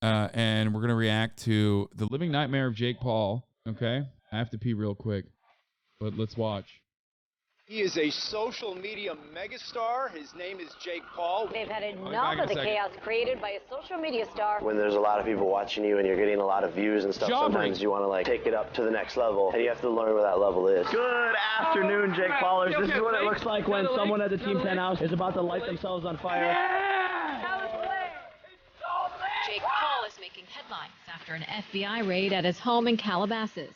and we're gonna react to the living nightmare of Jake Paul. Okay, I have to pee real quick, but let's watch. He is a social media megastar. His name is Jake Paul. They've had enough of the chaos created by a social media star. When there's a lot of people watching you and you're getting a lot of views and stuff, sometimes you want to like take it up to the next level, and you have to learn where that level is. Good afternoon, Jake Paulers. This is what it looks like when someone at the Team Penthouse is about to light themselves on fire. Jake Paul is making headlines after an FBI raid at his home in Calabasas.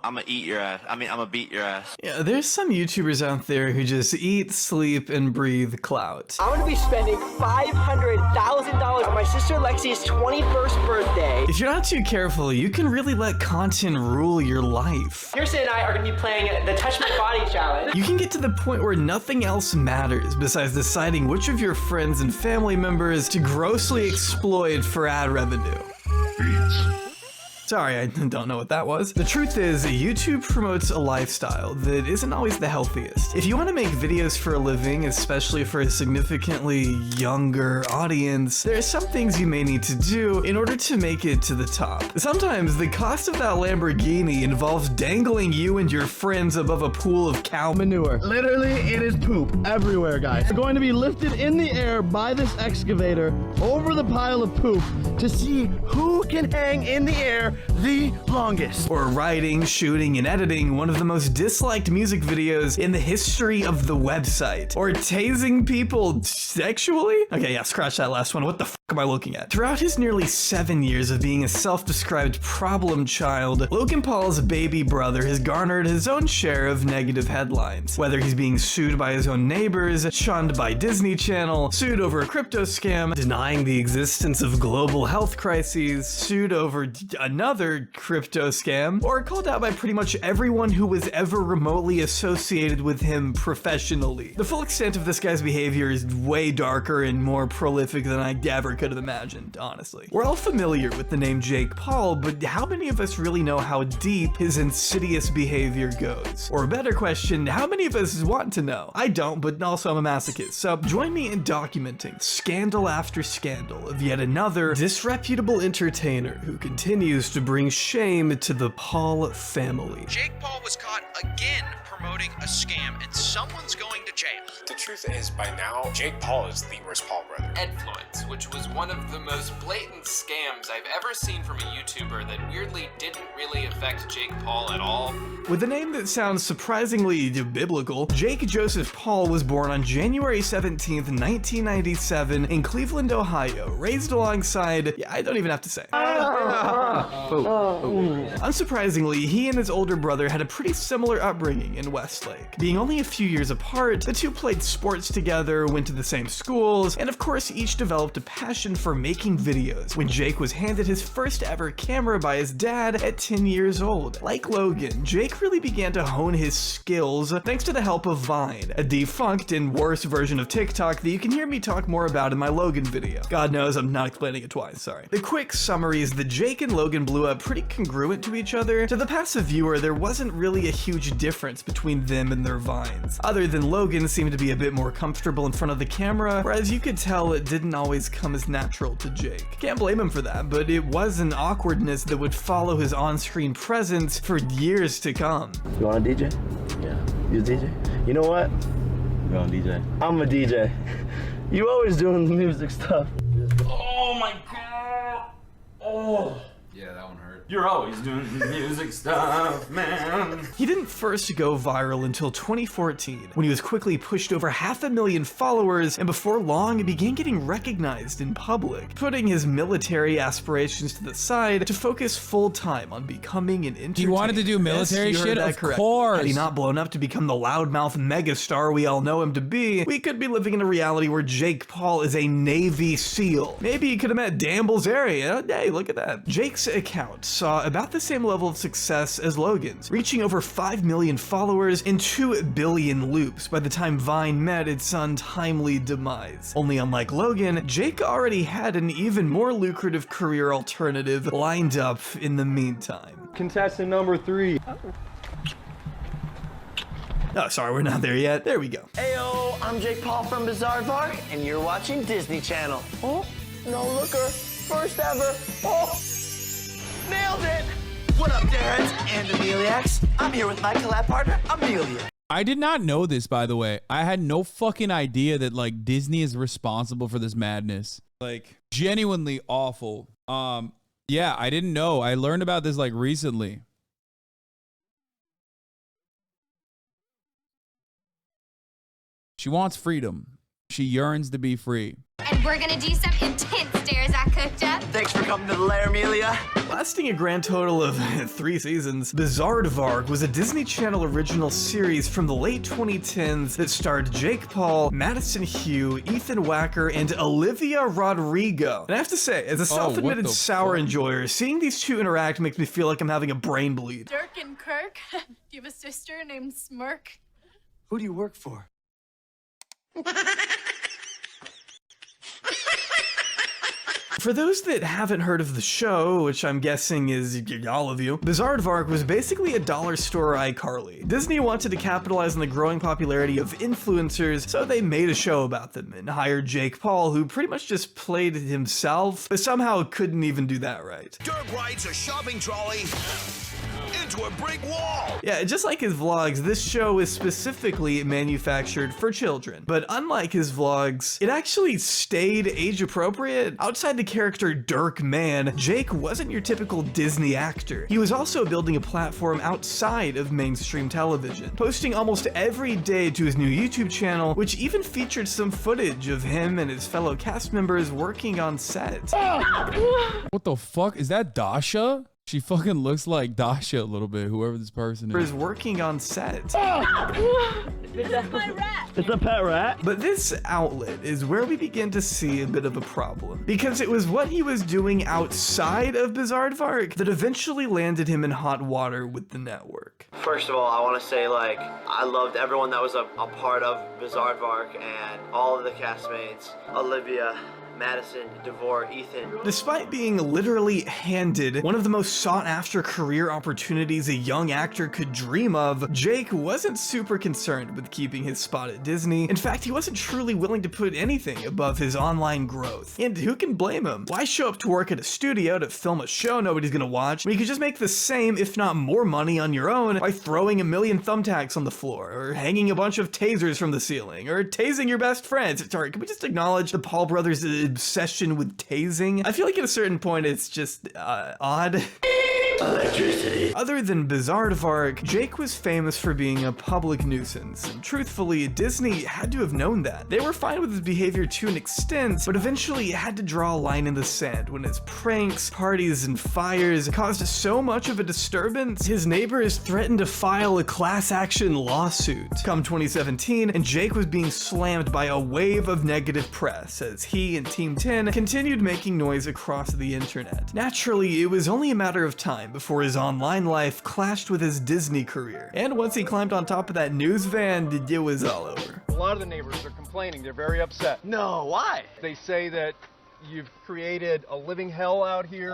I'm gonna eat your ass. I'm gonna beat your ass. Yeah, there's some YouTubers out there who just eat, sleep, and breathe clout. I'm gonna be spending $500,000 on my sister Lexi's 21st birthday. If you're not too careful, you can really let content rule your life. Kirsten and I are gonna be playing the Touch My Body challenge. You can get to the point where nothing else matters besides deciding which of your friends and family members to grossly exploit for ad revenue. Sorry, I don't know what that was. The truth is, YouTube promotes a lifestyle that isn't always the healthiest. If you want to make videos for a living, especially for a significantly younger audience, there are some things you may need to do in order to make it to the top. Sometimes the cost of that Lamborghini involves dangling you and your friends above a pool of cow manure. Literally, it is poop everywhere, guys. We're going to be lifted in the air by this excavator over the pile of poop to see who can hang in the air the longest. Or writing, shooting, and editing one of the most disliked music videos in the history of the website. Or tasing people sexually? Okay, yeah, scratch that last one. What the f am I looking at? Throughout his nearly 7 years of being a self-described problem child, Logan Paul's baby brother has garnered his own share of negative headlines. Whether he's being sued by his own neighbors, shunned by Disney Channel, sued over a crypto scam, denying the existence of global health crises, sued over another crypto scam, or called out by pretty much everyone who was ever remotely associated with him professionally. The full extent of this guy's behavior is way darker and more prolific than I ever could have imagined, honestly. We're all familiar with the name Jake Paul, but how many of us really know how deep his insidious behavior goes? Or a better question, how many of us want to know? I don't, but also I'm a masochist, so join me in documenting scandal after scandal of yet another disreputable entertainer who continues to bring shame to the Paul family. Jake Paul was caught again promoting a scam, and someone's going to jail. The truth is, by now, Jake Paul is the worst Paul brother. Edfluence, which was one of the most blatant scams I've ever seen from a YouTuber that weirdly didn't really affect Jake Paul at all. With a name that sounds surprisingly biblical, Jake Joseph Paul was born on January 17th, 1997 in Cleveland, Ohio, raised alongside, yeah, I don't even have to say. Unsurprisingly, he and his older brother had a pretty similar upbringing in Westlake. Being only a few years apart, the two played sports together, went to the same schools, and of course each developed a passion for making videos when Jake was handed his first ever camera by his dad at 10 years old. Like Logan, Jake really began to hone his skills thanks to the help of Vine, a defunct and worse version of TikTok that you can hear me talk more about in my Logan video. God knows I'm not explaining it twice, sorry. The quick summary is that Jake and Logan blew up pretty congruent to each other. To the passive viewer, there wasn't really a huge difference between them and their Vines, other than Logan seemed to be a bit more comfortable in front of the camera, whereas you could tell it didn't always come as natural to Jake. Can't blame him for that, but it was an awkwardness that would follow his on-screen presence for years to come. You want a DJ? Yeah. You a DJ? You know what? You want a DJ? I'm a DJ. You always doing the music stuff. Oh my god! Oh! Yeah, that one hurt. You're always doing the music stuff, man. He didn't first go viral until 2014, when he was quickly pushed over 500,000 followers, and before long he began getting recognized in public, putting his military aspirations to the side to focus full-time on becoming an entertainer. He wanted to do military shit, of course. Had he not blown up to become the loudmouth megastar we all know him to be, we could be living in a reality where Jake Paul is a Navy SEAL. Maybe he could have met Dan Bilzerian. Hey, look at that. Jake's account saw about the same level of success as Logan's, reaching over 5 million followers and 2 billion loops by the time Vine met its untimely demise. Only unlike Logan, Jake already had an even more lucrative career alternative lined up in the meantime. Contestant number 3. Oh, sorry, we're not there yet. There we go. Heyo, I'm Jake Paul from Bizarre Vark, and you're watching Disney Channel. Oh, no looker. First ever. Oh, nailed it. What up, Darrens and Ameliacs? I'm here with my collab partner, Amelia. I did not know this, by the way. I had no fucking idea that like Disney is responsible for this madness. Like genuinely awful. Yeah, I didn't know. I learned about this like recently. She wants freedom. She yearns to be free. And we're gonna do some intense stares at Cooked Up. Thanks for coming to the lair, Amelia. Lasting a grand total of 3 seasons, Bizarre Vark was a Disney Channel original series from the late 2010s that starred Jake Paul, Madison Hugh, Ethan Wacker, and Olivia Rodrigo. And I have to say, as a self-admitted sour enjoyer, seeing these two interact makes me feel like I'm having a brain bleed. Dirk and Kirk, you have a sister named Smirk. Who do you work for? For those that haven't heard of the show, which I'm guessing is all of you, Bizarre Vark was basically a dollar store iCarly. Disney wanted to capitalize on the growing popularity of influencers, so they made a show about them and hired Jake Paul, who pretty much just played himself, but somehow couldn't even do that right. Dirk rides a shopping trolley into a brick wall. Yeah, just like his vlogs, this show is specifically manufactured for children. But unlike his vlogs, it actually stayed age appropriate. Outside the character Dirk Man, Jake wasn't your typical Disney actor. He was also building a platform outside of mainstream television, posting almost every day to his new YouTube channel, which even featured some footage of him and his fellow cast members working on set. What the fuck? Is that Dasha? She fucking looks like Dasha a little bit, whoever this person is. Working on set. This is my rat. It's a pet rat. But this outlet is where we begin to see a bit of a problem, because it was what he was doing outside of Bizarre Vark that eventually landed him in hot water with the network. First of all, I want to say, like, I loved everyone that was a part of Bizarre Vark and all of the castmates, Olivia, Madison, DeVore, Ethan. Despite being literally handed one of the most sought-after career opportunities a young actor could dream of, Jake wasn't super concerned with keeping his spot at Disney. In fact, he wasn't truly willing to put anything above his online growth. And who can blame him? Why show up to work at a studio to film a show nobody's gonna watch when you could just make the same, if not more money on your own by throwing a million thumbtacks on the floor, or hanging a bunch of tasers from the ceiling, or tasing your best friends? Sorry, can we just acknowledge the Paul brothers' obsession with tasing? I feel like at a certain point it's just odd. Electricity. Other than Bizarre Vark, Jake was famous for being a public nuisance, and truthfully, Disney had to have known that. They were fine with his behavior to an extent, but eventually had to draw a line in the sand when his pranks, parties, and fires caused so much of a disturbance, his neighbors threatened to file a class action lawsuit. Come 2017, and Jake was being slammed by a wave of negative press as he and Team 10 continued making noise across the internet. Naturally, it was only a matter of time before his online life clashed with his Disney career. And once he climbed on top of that news van, it was all over. A lot of the neighbors are complaining. They're very upset. No, why? They say that you've created a living hell out here,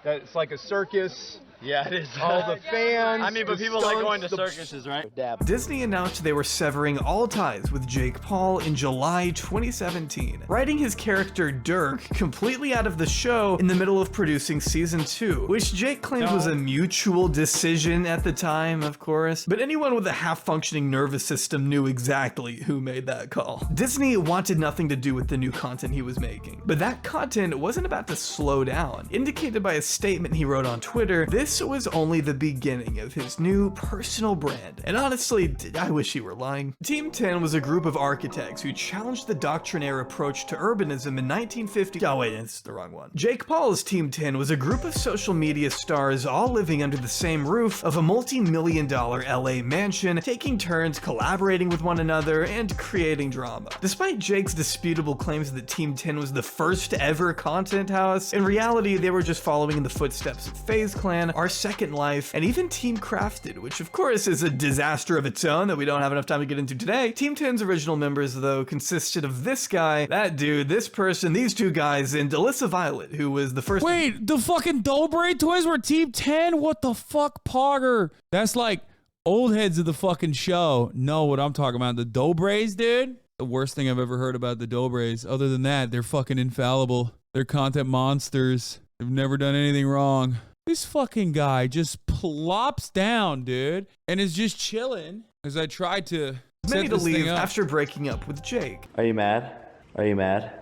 that it's like a circus. Yeah, it is. All the fans. I mean, but people like going to circuses, right? Disney announced they were severing all ties with Jake Paul in July 2017, writing his character Dirk completely out of the show in the middle of producing season 2, which Jake claimed was a mutual decision at the time, of course, but anyone with a half-functioning nervous system knew exactly who made that call. Disney wanted nothing to do with the new content he was making, but that content wasn't about to slow down. Indicated by a statement he wrote on Twitter, this this was only the beginning of his new personal brand. And honestly, I wish he were lying. Team 10 was a group of architects who challenged the doctrinaire approach to urbanism in 1950. Oh wait, it's the wrong one. Jake Paul's Team 10 was a group of social media stars all living under the same roof of a multi-million-dollar LA mansion, taking turns collaborating with one another and creating drama. Despite Jake's disputable claims that Team 10 was the first ever content house, in reality they were just following in the footsteps of FaZe Clan, Our Second Life, and even Team Crafted, which of course is a disaster of its own that we don't have enough time to get into today. Team 10's original members though consisted of this guy, that dude, this person, these two guys, and Alyssa Violet, who was the first— Wait, the fucking Jaubrey twins were Team 10? What the fuck, Pogger? That's like old heads of the fucking show know what I'm talking about. The Jaubreys, dude? The worst thing I've ever heard about the Jaubrays. Other than that, they're fucking infallible. They're content monsters. They've never done anything wrong. This fucking guy just plops down, dude, and is just chilling as I tried to many set to this thing leave up. after breaking up with Jake. Are you mad? Are you mad?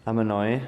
I'm annoying.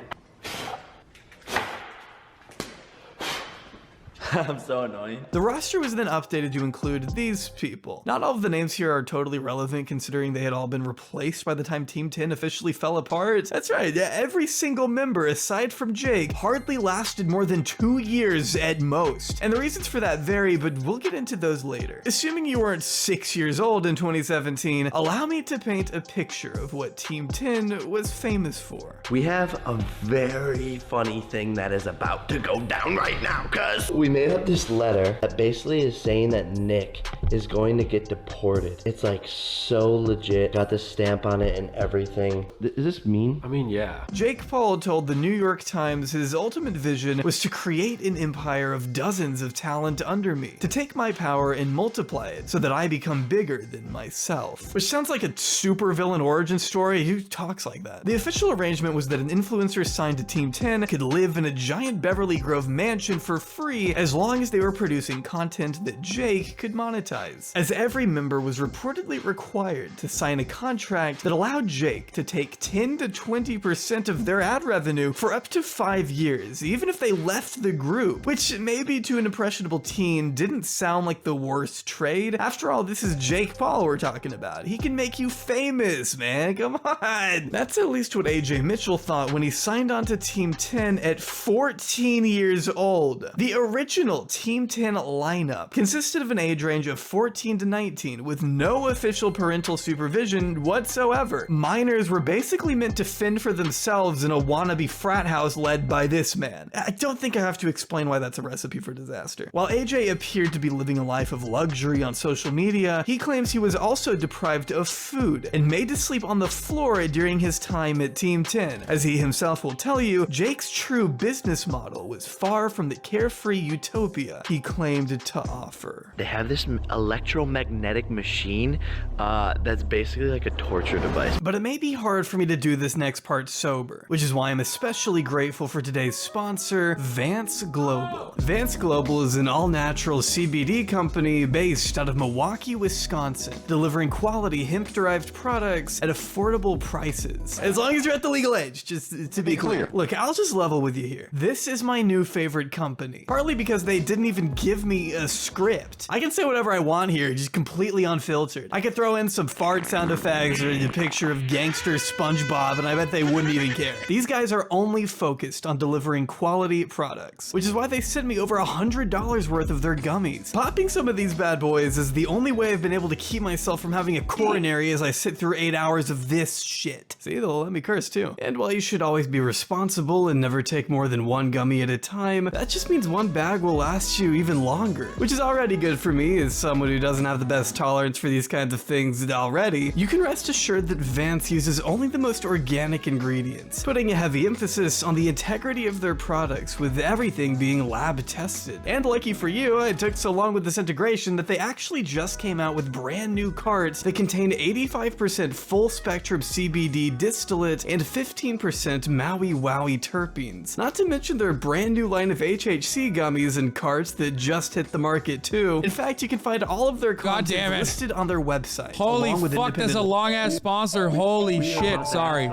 I'm so annoying. The roster was then updated to include these people. Not all of the names here are totally relevant considering they had all been replaced by the time Team 10 officially fell apart. That's right, every single member aside from Jake hardly lasted more than 2 years at most. And the reasons for that vary, but we'll get into those later. Assuming you weren't 6 years old in 2017, allow me to paint a picture of what Team 10 was famous for. We have a very funny thing that is about to go down right now, cuz we made up this letter that basically is saying that Nick is going to get deported. It's like so legit. Got the stamp on it and everything. Is this mean? I mean, yeah. Jake Paul told the New York Times his ultimate vision was to create an empire of dozens of talent under me, to take my power and multiply it so that I become bigger than myself. Which sounds like a supervillain origin story. Who talks like that? The official arrangement was that an influencer signed to Team 10 could live in a giant Beverly Grove mansion for free as long as they were producing content that Jake could monetize, as every member was reportedly required to sign a contract that allowed Jake to take 10 to 20% of their ad revenue for up to 5 years, even if they left the group, which maybe to an impressionable teen didn't sound like the worst trade. After all, this is Jake Paul we're talking about. He can make you famous, man, come on. That's at least what AJ Mitchell thought when he signed on to Team 10 at 14 years old. The original Team 10 lineup consisted of an age range of 14 to 19 with no official parental supervision whatsoever. Minors were basically meant to fend for themselves in a wannabe frat house led by this man. I don't think I have to explain why that's a recipe for disaster. While AJ appeared to be living a life of luxury on social media, he claims he was also deprived of food and made to sleep on the floor during his time at Team 10. As he himself will tell you, Jake's true business model was far from the carefree utopia he claimed to offer. They have this electromagnetic machine that's basically like a torture device. But it may be hard for me to do this next part sober, which is why I'm especially grateful for today's sponsor, Vance Global. Vance Global is an all-natural CBD company based out of Milwaukee, Wisconsin, delivering quality hemp-derived products at affordable prices. As long as you're at the legal age, just to be clear. Look, I'll just level with you here. This is my new favorite company, partly because they didn't even give me a script. I can say whatever I want here, just completely unfiltered. I could throw in some fart sound effects or a picture of gangster SpongeBob and I bet they wouldn't even care. These guys are only focused on delivering quality products, which is why they sent me over $100 worth of their gummies. Popping some of these bad boys is the only way I've been able to keep myself from having a coronary as I sit through 8 hours of this shit. See, they'll let me curse too. And while you should always be responsible and never take more than one gummy at a time, that just means one bag will last you even longer, which is already good for me as someone who doesn't have the best tolerance for these kinds of things already. You can rest assured that Vance uses only the most organic ingredients, putting a heavy emphasis on the integrity of their products, with everything being lab tested. And lucky for you, it took so long with this integration that they actually just came out with brand new carts that contain 85% full spectrum CBD distillate and 15% Maui Wowie terpenes. Not to mention their brand new line of HHC gummies and carts that just hit the market too. In fact, you can find all of their content listed on their website. Holy fuck, that's a long ass sponsor. Holy shit, sorry.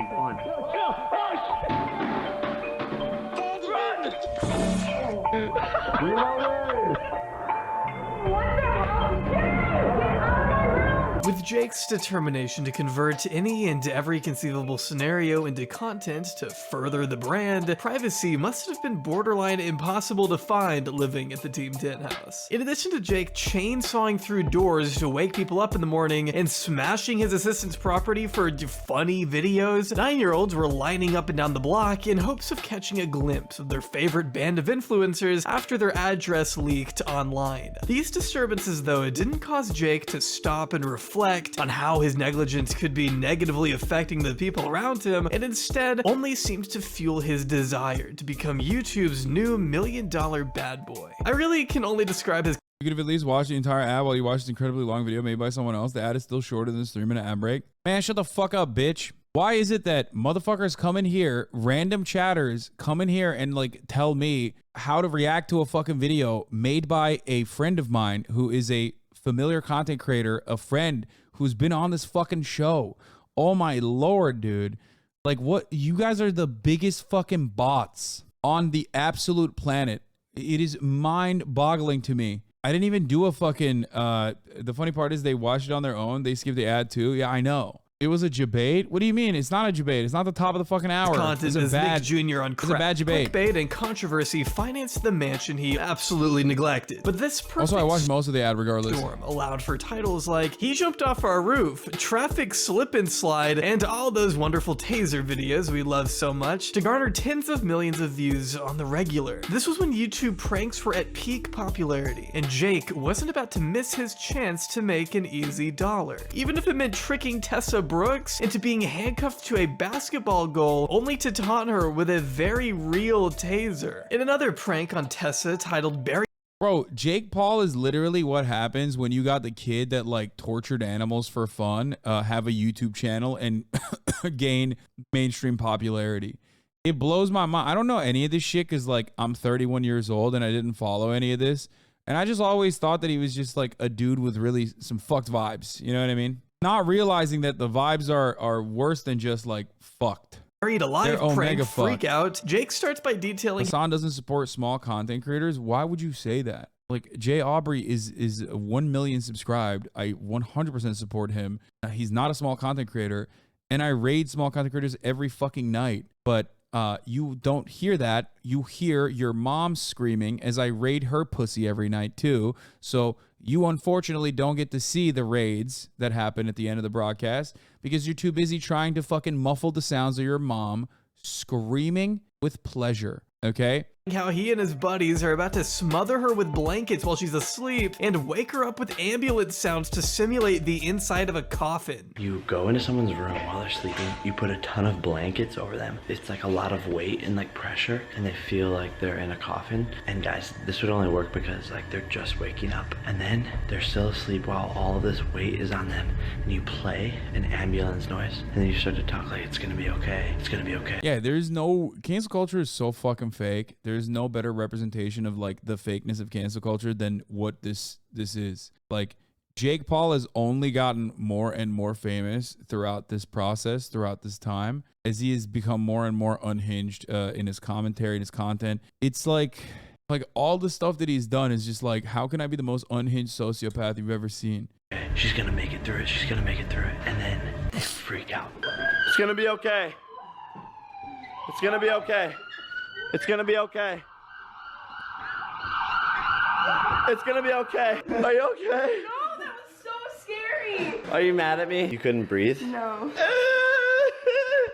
With Jake's determination to convert any and every conceivable scenario into content to further the brand, privacy must have been borderline impossible to find living at the Team 10 house. In addition to Jake chainsawing through doors to wake people up in the morning and smashing his assistant's property for funny videos, 9-year-olds were lining up and down the block in hopes of catching a glimpse of their favorite band of influencers after their address leaked online. These disturbances, though, didn't cause Jake to stop and reflect on how his negligence could be negatively affecting the people around him, and instead only seemed to fuel his desire to become YouTube's new $1 million bad boy. I really can only describe his— You could have at least watched the entire ad while you watched this incredibly long video made by someone else. The ad is still shorter than this 3-minute ad break. Man, shut the fuck up, bitch. Why is it that motherfuckers come in here, random chatters come in here and like tell me how to react to a fucking video made by a friend of mine who is a familiar content creator, a friend who's been on this fucking show? Oh my lord, dude. Like, what? You guys are the biggest fucking bots on the absolute planet. It is mind-boggling to me. I didn't even do a fucking the funny part is they watched it on their own. They skipped the ad too. Yeah, I know. It was a debate. What do you mean? It's not a debate. It's not the top of the fucking hour. Content is Nick Jr. on crack. It's a bad debate. Clickbait and controversy financed the mansion he absolutely neglected. But this also, I watched most of the ad regardless. Storm allowed for titles like "He Jumped Off Our Roof," "Traffic Slip and Slide," and all those wonderful taser videos we love so much to garner tens of millions of views on the regular. This was when YouTube pranks were at peak popularity, and Jake wasn't about to miss his chance to make an easy dollar, even if it meant tricking Tessa Brooks into being handcuffed to a basketball goal only to taunt her with a very real taser. In another prank on Tessa titled "Barry." Bro, Jake Paul is literally what happens when you got the kid that like tortured animals for fun, have a YouTube channel and gain mainstream popularity. It blows my mind. I don't know any of this shit because like I'm 31 years old and I didn't follow any of this. And I just always thought that he was just like a dude with really some fucked vibes. You know what I mean? Not realizing that the vibes are worse than just like fucked. Buried alive prank freak out. Jake starts by detailing Hasan doesn't support small content creators. Why would you say that? Like jaubrey is 1 million subscribed. I 100% support him. He's not a small content creator, and I raid small content creators every fucking night. But you don't hear that. You hear your mom screaming as I raid her pussy every night too. So you unfortunately don't get to see the raids that happen at the end of the broadcast because you're too busy trying to fucking muffle the sounds of your mom screaming with pleasure. Okay? How he and his buddies are about to smother her with blankets while she's asleep and wake her up with ambulance sounds to simulate the inside of a coffin. You go into someone's room while they're sleeping, you put a ton of blankets over them. It's like a lot of weight and like pressure, and they feel like they're in a coffin. And guys, this would only work because like they're just waking up, and then they're still asleep while all of this weight is on them, and you play an ambulance noise, and then you start to talk like it's gonna be okay, it's gonna be okay. Yeah, there's no, cancel culture is so fucking fake. There's no better representation of like the fakeness of cancel culture than what this is. Like Jake Paul has only gotten more and more famous throughout this process, throughout this time, as he has become more and more unhinged in his commentary and his content. It's like all the stuff that he's done is just like, how can I be the most unhinged sociopath you've ever seen? She's gonna make it through it, she's gonna make it through it, and then they freak out. It's gonna be okay. It's gonna be okay. It's gonna be okay. It's gonna be okay. Are you okay? No, that was so scary. Are you mad at me? You couldn't breathe? No.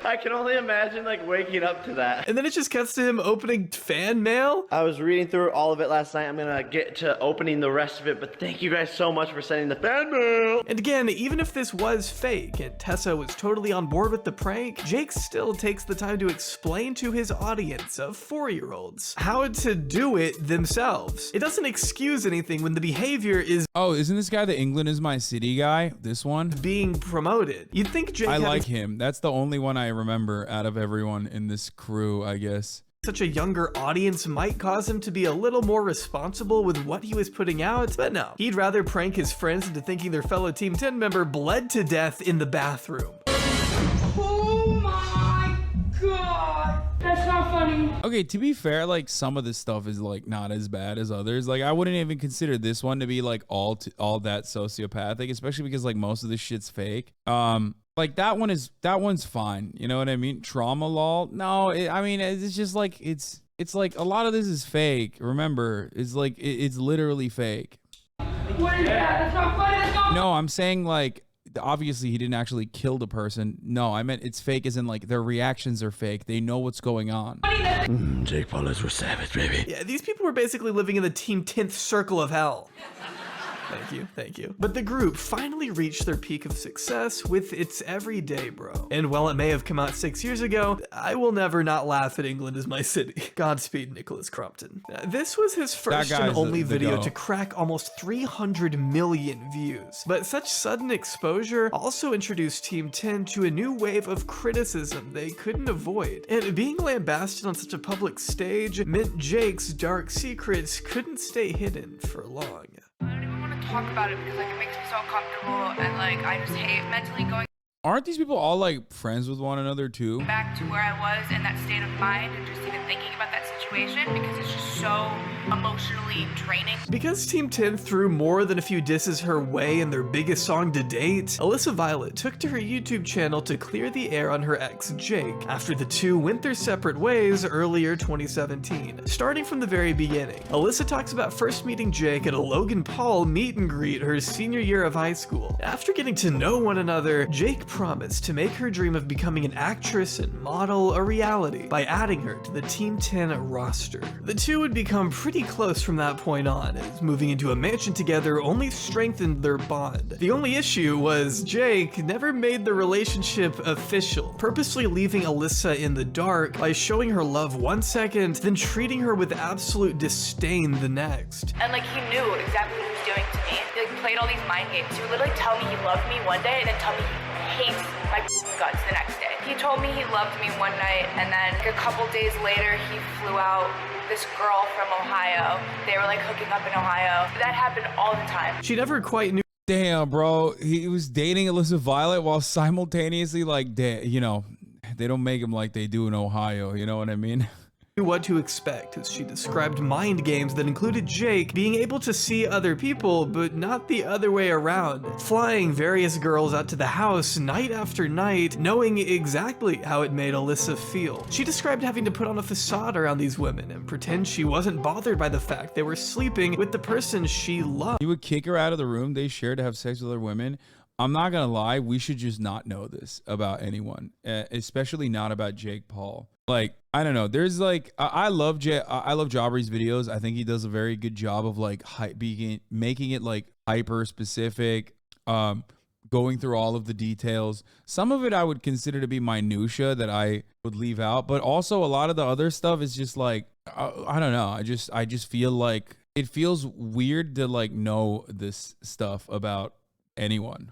I can only imagine like waking up to that. And then it just cuts to him opening fan mail. I was reading through all of it last night. I'm gonna get to opening the rest of it, but thank you guys so much for sending the fan mail. And again, even if this was fake and Tessa was totally on board with the prank, Jake still takes the time to explain to his audience of 4-year-olds how to do it themselves. It doesn't excuse anything when the behavior is— Oh, isn't this guy the England is my city guy? This one? Being promoted. You'd think Jake— I like him. That's the only one I remember out of everyone in this crew, I guess. Such a younger audience might cause him to be a little more responsible with what he was putting out, but no. He'd rather prank his friends into thinking their fellow Team 10 member bled to death in the bathroom. Oh my god. That's not funny. Okay, to be fair, like some of this stuff is like not as bad as others. Like I wouldn't even consider this one to be like all that sociopathic, especially because like most of this shit's fake. Like that one's fine. You know what I mean? Trauma lol. No, I mean it's just like it's like a lot of this is fake. Remember, it's like it's literally fake. What is that? That's not funny. That's not. No, I'm saying like obviously he didn't actually kill the person. No, I meant it's fake as in like their reactions are fake. They know what's going on. Jake Paul is savage, baby. Yeah, these people were basically living in the Team 10th circle of hell. Thank you. But the group finally reached their peak of success with It's Everyday Bro. And while it may have come out 6 years ago, I will never not laugh at England is my city. Godspeed, Nicholas Crompton. This was his first and only video to crack almost 300 million views. But such sudden exposure also introduced Team 10 to a new wave of criticism they couldn't avoid. And being lambasted on such a public stage meant Jake's dark secrets couldn't stay hidden for long. Talk about it because like it makes me so uncomfortable and like I just hate mentally going Aren't these people all like friends with one another too? back to where I was in that state of mind and just even thinking about that situation because it's just so emotionally draining. Because Team 10 threw more than a few disses her way in their biggest song to date, Alyssa Violet took to her YouTube channel to clear the air on her ex Jake after the two went their separate ways earlier 2017. Starting from the very beginning, Alyssa talks about first meeting Jake at a Logan Paul meet and greet her senior year of high school. After getting to know one another, Jake promised to make her dream of becoming an actress and model a reality by adding her to the Team 10 roster. The two would become pretty close from that point on, as moving into a mansion together only strengthened their bond. The only issue was Jake never made the relationship official, purposely leaving Alyssa in the dark by showing her love one second, then treating her with absolute disdain the next. And like he knew exactly what he was doing to me. He like played all these mind games. He would literally tell me he loved me one day and then tell me he hates my guts the next day. He told me he loved me one night and then a couple days later he flew out this girl from Ohio. They were like hooking up in Ohio. That happened all the time. She never quite knew. Damn, bro. He was dating Alyssa Violet while simultaneously like, you know, they don't make him like they do in Ohio. You know what I mean? What to expect, as she described mind games that included Jake being able to see other people but not the other way around, flying various girls out to the house night after night, knowing exactly how it made Alyssa feel. She described having to put on a facade around these women and pretend she wasn't bothered by the fact they were sleeping with the person she loved. He would kick her out of the room they shared to have sex with other women. I'm not gonna lie, we should just not know this about anyone, especially not about Jake Paul. Like, I don't know. There's like, I love Jaubrey's videos. I think he does a very good job of like making it like hyper specific, going through all of the details. Some of it I would consider to be minutia that I would leave out, but also a lot of the other stuff is just like, I don't know. I just feel like it feels weird to like know this stuff about anyone.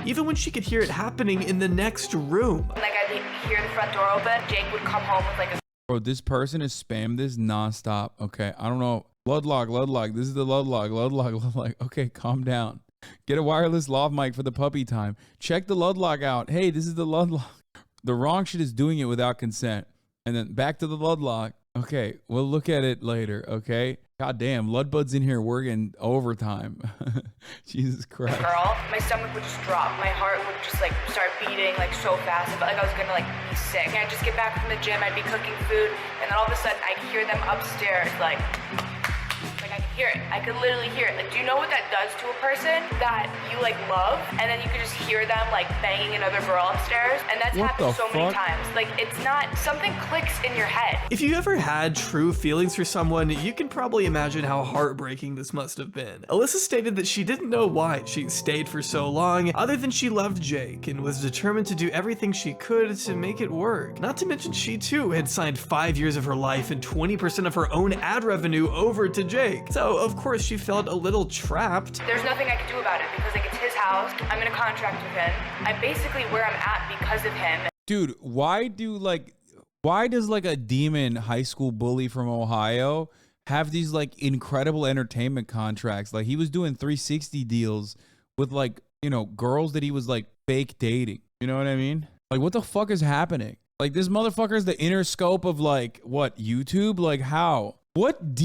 Even when she could hear it happening in the next room. Like I'd hear the front door open, Jake would come home with like a Bro, this person has spammed this nonstop. Okay, I don't know. Ludlock. This is the Ludlock. Okay, calm down. Get a wireless lav mic for the puppy time. Check the Ludlock out. Hey, this is the Ludlock. The wrong shit is doing it without consent. And then back to the Ludlock. Okay, we'll look at it later, okay? God damn, Ludbud's in here working overtime. Jesus Christ. girl, my stomach would just drop. My heart would just like start beating like so fast. I felt like I was gonna like be sick. And I'd just get back from the gym, I'd be cooking food, and then all of a sudden I'd hear them upstairs like I could hear it. I could literally hear it. Like, do you know what that does to a person that you like love? And then you could just hear them like banging another girl upstairs. And that's happened so many times. Like, it's not, something clicks in your head. If you ever had true feelings for someone, you can probably imagine how heartbreaking this must have been. Alyssa stated that she didn't know why she stayed for so long, other than she loved Jake and was determined to do everything she could to make it work. Not to mention she too had signed 5 years of her life and 20% of her own ad revenue over to Jake. So of course she felt a little trapped. There's nothing I could do about it because like it's his house. I'm in a contract with him. I'm basically where I'm at because of him. Dude, why does like a demon high school bully from Ohio have these like incredible entertainment contracts? Like he was doing 360 deals with like, you know, girls that he was like fake dating. You know what I mean? Like what the fuck is happening? Like this motherfucker is the inner scope of like what, YouTube? Like how? What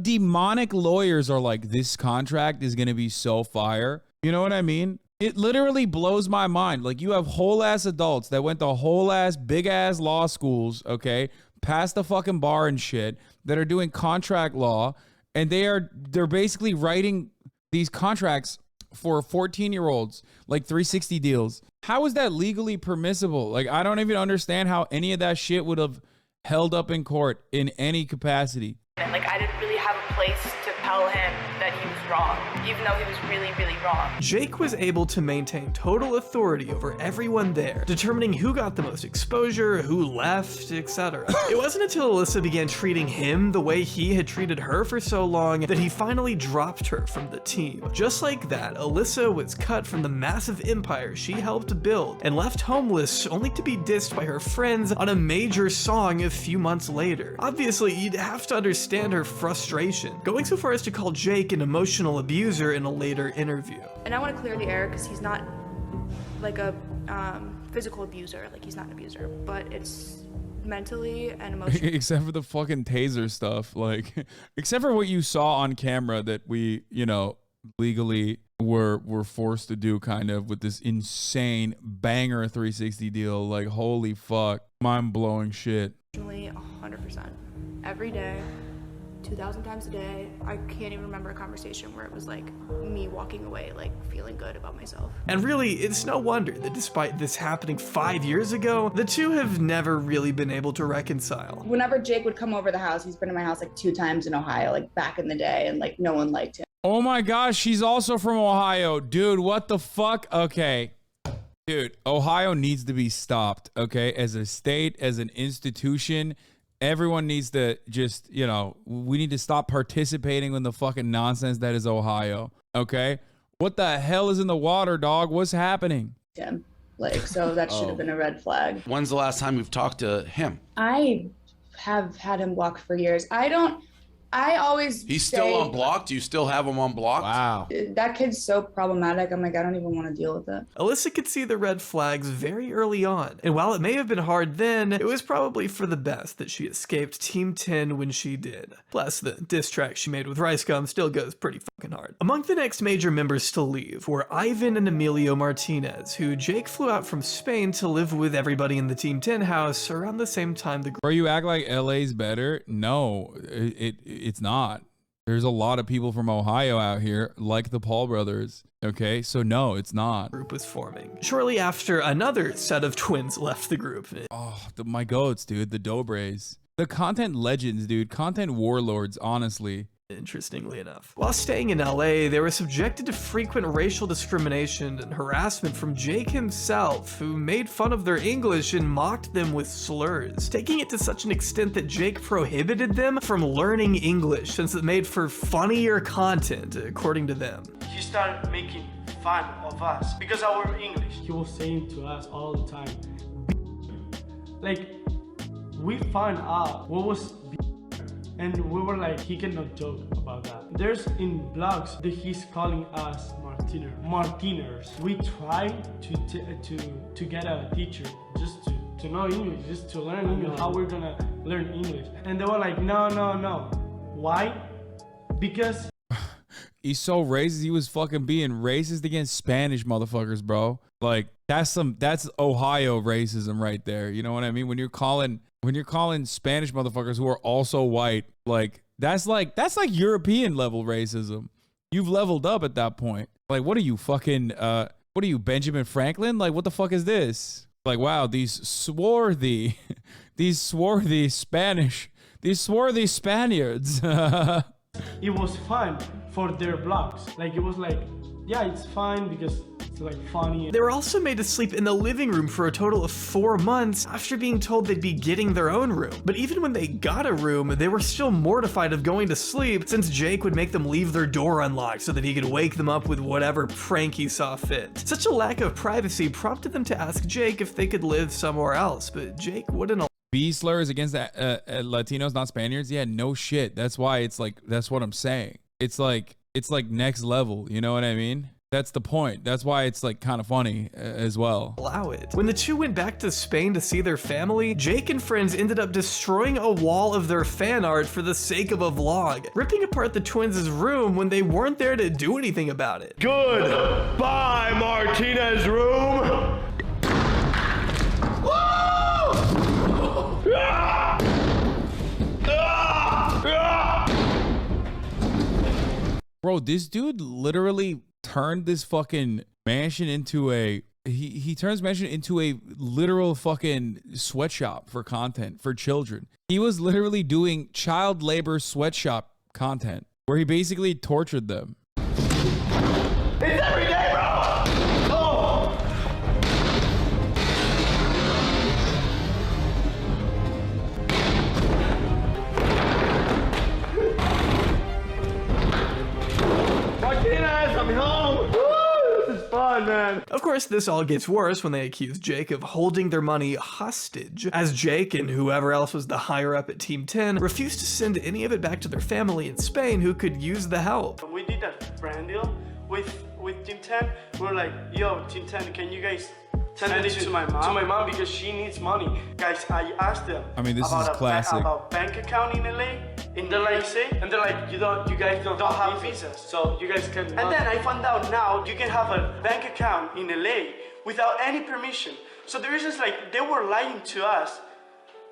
demonic lawyers are like, this contract is gonna be so fire? You know what I mean? It literally blows my mind. Like you have whole ass adults that went to whole ass big ass law schools, okay, past the fucking bar and shit, that are doing contract law, and they're basically writing these contracts for 14-year-olds, like 360 deals. How is that legally permissible? Like, I don't even understand how any of that shit would have held up in court in any capacity. And like, I didn't really have a place to tell him that he was wrong, even though he was really, really wrong. Jake was able to maintain total authority over everyone there, determining who got the most exposure, who left, etc. It wasn't until Alyssa began treating him the way he had treated her for so long that he finally dropped her from the team. Just like that, Alyssa was cut from the massive empire she helped build and left homeless, only to be dissed by her friends on a major song a few months later. Obviously, you'd have to understand her frustration, going so far as to call Jake an emotional abuser in a later interview. And I want to clear the air because he's not like a physical abuser, like he's not an abuser, but it's mentally and emotionally. Except for the fucking taser stuff, like, except for what you saw on camera that we, you know, legally were forced to do, kind of, with this insane banger 360 deal. Like, holy fuck, mind-blowing shit. 100%. Every day, 2,000 times a day. I can't even remember a conversation where it was like me walking away like feeling good about myself. And really, it's no wonder that despite this happening 5 years ago, the two have never really been able to reconcile. Whenever Jake would come over the house, he's been in my house like 2 times in Ohio, like back in the day, and like no one liked him. Oh my gosh, she's also from Ohio. Dude, what the fuck? Okay. Dude, Ohio needs to be stopped, okay? As a state, as an institution, everyone needs to just, you know, we need to stop participating in the fucking nonsense that is Ohio, okay? What the hell is in the water, dog? What's happening? Him. Like, so that should have been a red flag. When's the last time you've talked to him? I have had him blocked for years. I always He's say, still unblocked? You still have him unblocked? Wow. That kid's so problematic. I'm like, I don't even want to deal with it. Alyssa could see the red flags very early on, and while it may have been hard then, it was probably for the best that she escaped Team 10 when she did. Plus, the diss track she made with Rice Gum still goes pretty fucking hard. Among the next major members to leave were Ivan and Emilio Martinez, who Jake flew out from Spain to live with everybody in the Team 10 house around the same time the Bro, you act like LA's better? No, it's not. There's a lot of people from Ohio out here, like the Paul brothers. Okay, so no, it's not. Group was forming. Shortly after, another set of twins left the group. Oh, my goats, dude, the Jaubrays. The content legends, dude, content warlords, honestly. Interestingly enough. While staying in LA, they were subjected to frequent racial discrimination and harassment from Jake himself, who made fun of their English and mocked them with slurs, taking it to such an extent that Jake prohibited them from learning English since it made for funnier content, according to them. He started making fun of us because of our English. He was saying to us all the time, like, we found out what was and we were like, he cannot joke about that. There's in blogs that he's calling us Martiners. We tried to get a teacher just to know English, just to learn English, how we're gonna learn English. And they were like, no. Why? Because he's so racist. He was fucking being racist against Spanish motherfuckers, bro. Like, that's Ohio racism right there. You know what I mean? When you're calling Spanish motherfuckers who are also white, like that's like European level racism. You've leveled up at that point. Like, what are you fucking what are you, Benjamin Franklin? Like, what the fuck is this? Like, wow, these swarthy Spaniards. it was fun for their blogs. Like, it was like, yeah, it's fine because it's like funny. They were also made to sleep in the living room for a total of 4 months after being told they'd be getting their own room. But even when they got a room, they were still mortified of going to sleep since Jake would make them leave their door unlocked so that he could wake them up with whatever prank he saw fit. Such a lack of privacy prompted them to ask Jake if they could live somewhere else, but Jake wouldn't. B slurs against Latinos, not Spaniards. Yeah, no shit. That's why it's like, that's what I'm saying. It's like next level. You know what I mean? That's the point. That's why it's like kind of funny as well. Allow it. When the two went back to Spain to see their family, Jake and friends ended up destroying a wall of their fan art for the sake of a vlog, ripping apart the twins' room when they weren't there to do anything about it. Goodbye, Martinez room. Bro, this dude literally turned this fucking mansion into a he turns mansion into a literal fucking sweatshop for content for children. He was literally doing child labor sweatshop content where he basically tortured them. It's every day, bro. Oh. Martinez, I'm home. Woo, this is fun, man. Of course, this all gets worse when they accuse Jake of holding their money hostage, as Jake and whoever else was the higher up at Team 10 refused to send any of it back to their family in Spain who could use the help. We did a brand deal with Team 10. We're like, yo, Team 10, can you guys send it to my mom? To my mom because she needs money. Guys, I asked them. I mean, this is classic. About bank account in LA. And they're like, and they're like, you guys don't have visas, so you guys can. And then I found out now you can have a bank account in LA without any permission. So the reason is like they were lying to us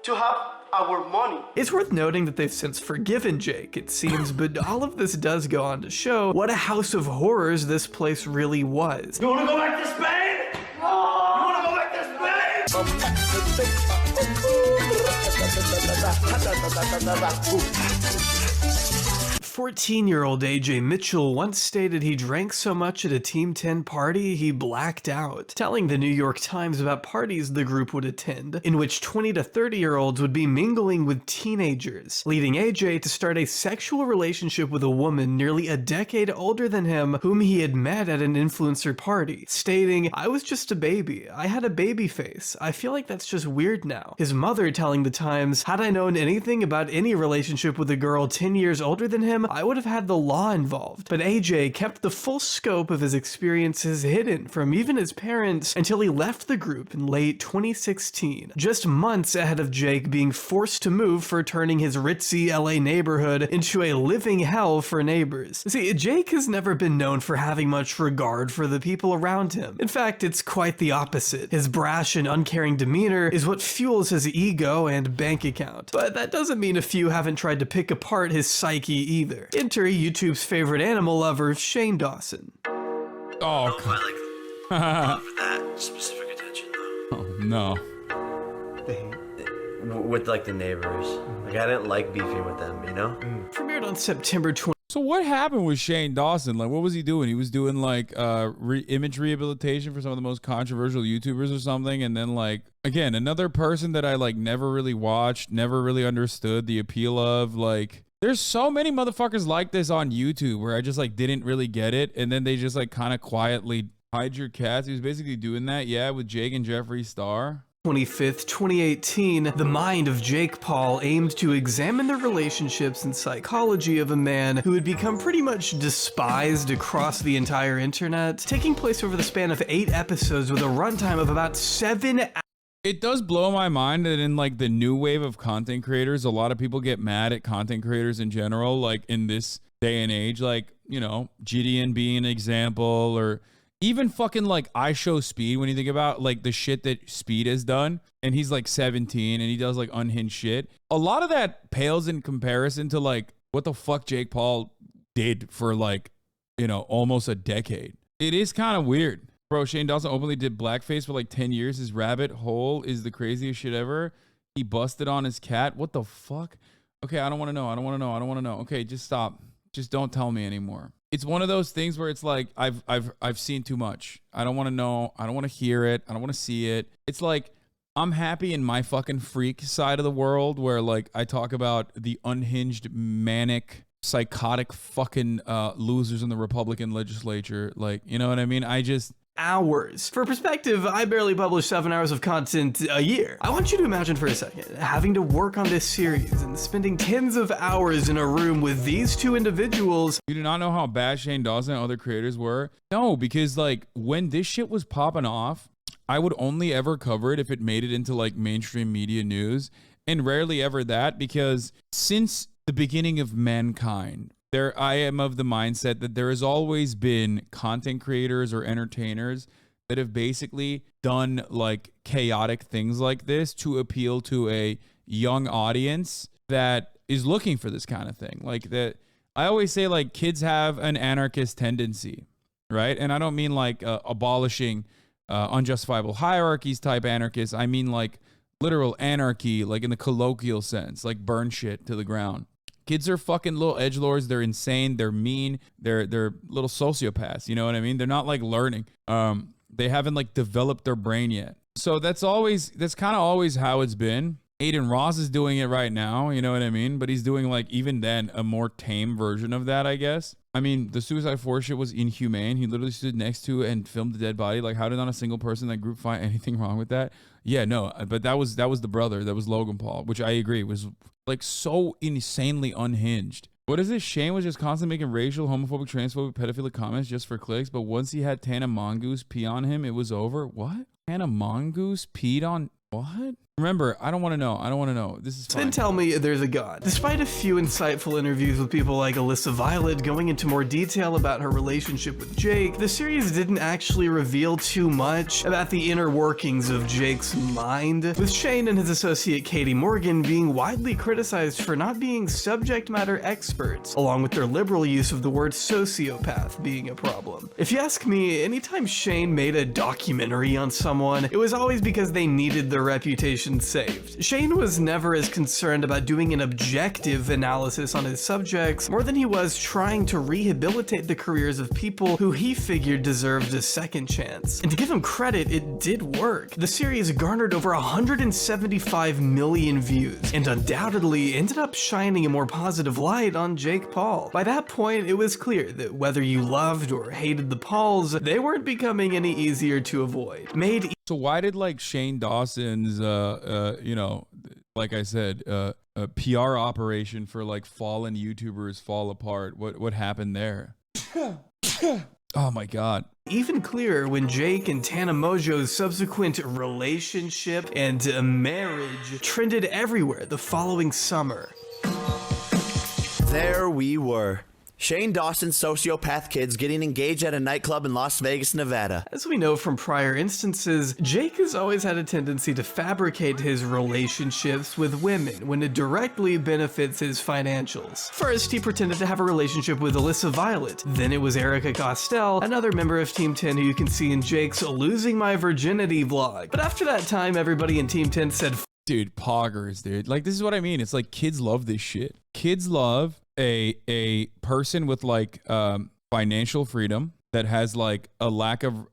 to have our money. It's worth noting that they've since forgiven Jake, it seems, but all of this does go on to show what a house of horrors this place really was. You wanna go back to Spain? Oh! You wanna go back to Spain? 14-year-old AJ Mitchell once stated he drank so much at a Team 10 party he blacked out, telling the New York Times about parties the group would attend, in which 20 to 30-year-olds would be mingling with teenagers, leading AJ to start a sexual relationship with a woman nearly a decade older than him whom he had met at an influencer party, stating, "I was just a baby. I had a baby face. I feel like that's just weird now." His mother telling the Times, "Had I known anything about any relationship with a girl 10 years older than him, I would have had the law involved." But AJ kept the full scope of his experiences hidden from even his parents until he left the group in late 2016, just months ahead of Jake being forced to move for turning his ritzy LA neighborhood into a living hell for neighbors. See, Jake has never been known for having much regard for the people around him. In fact, it's quite the opposite. His brash and uncaring demeanor is what fuels his ego and bank account. But that doesn't mean a few haven't tried to pick apart his psyche either. Enter YouTube's favorite animal lover, Shane Dawson. Oh, love that specific attention though. Oh no. With like the neighbors. Like I didn't like beefing with them, you know? Premiered on September 20. So what happened with Shane Dawson? Like, what was he doing? He was doing like image rehabilitation for some of the most controversial YouTubers or something. And then like, again, another person that I like never really watched, never really understood the appeal of. Like, there's so many motherfuckers like this on YouTube where I just like didn't really get it. And then they just like kind of quietly hide your cats. He was basically doing that. Yeah. With Jake and Jeffree Star. 25th, 2018, the mind of Jake Paul aimed to examine the relationships and psychology of a man who had become pretty much despised across the entire internet, taking place over the span of 8 episodes with a runtime of about 7 hours. It does blow my mind that in like the new wave of content creators, a lot of people get mad at content creators in general, like in this day and age, like, you know, Gideon being an example, or even fucking like I Show Speed, when you think about like the shit that Speed has done, and he's like 17 and he does like unhinged shit. A lot of that pales in comparison to like what the fuck Jake Paul did for like, you know, almost a decade. It is kind of weird. Bro, Shane Dawson openly did blackface for like 10 years. His rabbit hole is the craziest shit ever. He busted on his cat. What the fuck? Okay, I don't want to know. I don't want to know. I don't want to know. Okay, just stop. Just don't tell me anymore. It's one of those things where it's like I've seen too much. I don't want to know. I don't want to hear it. I don't want to see it. It's like I'm happy in my fucking freak side of the world where like I talk about the unhinged, manic, psychotic fucking losers in the Republican legislature. Like, you know what I mean? hours. For perspective, I barely publish 7 hours of content a year. I want you to imagine for a second having to work on this series and spending tens of hours in a room with these two individuals. You do not know how bad Shane Dawson and other creators were? No, because like when this shit was popping off, I would only ever cover it if it made it into like mainstream media news, and rarely ever that, because since the beginning of mankind, I am of the mindset that there has always been content creators or entertainers that have basically done like chaotic things like this to appeal to a young audience that is looking for this kind of thing. Like that, I always say like kids have an anarchist tendency, right? And I don't mean like abolishing unjustifiable hierarchies type anarchists. I mean like literal anarchy, like in the colloquial sense, like burn shit to the ground. Kids are fucking little edgelords. They're insane. They're mean. They're little sociopaths. You know what I mean? They're not like learning. They haven't like developed their brain yet. So that's kind of always how it's been. Aiden Ross is doing it right now, you know what I mean? But he's doing like, even then, a more tame version of that, I guess. I mean, the Suicide Force shit was inhumane. He literally stood next to and filmed the dead body. Like, how did not a single person in that group find anything wrong with that? Yeah, no, but that was the brother. That was Logan Paul, which I agree was like so insanely unhinged. What is this? Shane was just constantly making racial, homophobic, transphobic, pedophilic comments just for clicks, but once he had Tana Mongoose pee on him, it was over. What? Tana Mongoose peed on what? Remember, I don't want to know. I don't want to know. This is fine. Then tell me there's a God. Despite a few insightful interviews with people like Alyssa Violet going into more detail about her relationship with Jake, the series didn't actually reveal too much about the inner workings of Jake's mind, with Shane and his associate Katie Morgan being widely criticized for not being subject matter experts, along with their liberal use of the word sociopath being a problem. If you ask me, anytime Shane made a documentary on someone, it was always because they needed their reputation saved. Shane was never as concerned about doing an objective analysis on his subjects more than he was trying to rehabilitate the careers of people who he figured deserved a second chance. And to give him credit, it did work. The series garnered over 175 million views and undoubtedly ended up shining a more positive light on Jake Paul. By that point, it was clear that whether you loved or hated the Pauls, they weren't becoming any easier to avoid. So why did like Shane Dawson's you know, like I said, a PR operation for like fallen YouTubers fall apart? What happened there? Oh my God. Even clearer when Jake and Tana Mojo's subsequent relationship and marriage trended everywhere the following summer. There we were. Shane Dawson's sociopath kids getting engaged at a nightclub in Las Vegas, Nevada. As we know from prior instances, Jake has always had a tendency to fabricate his relationships with women when it directly benefits his financials. First, he pretended to have a relationship with Alyssa Violet. Then it was Erica Costell, another member of Team 10 who you can see in Jake's Losing My Virginity vlog. But after that time, everybody in Team 10 said, dude, poggers, dude. Like, this is what I mean. It's like kids love this shit. Kids love a person with like financial freedom that has like a lack of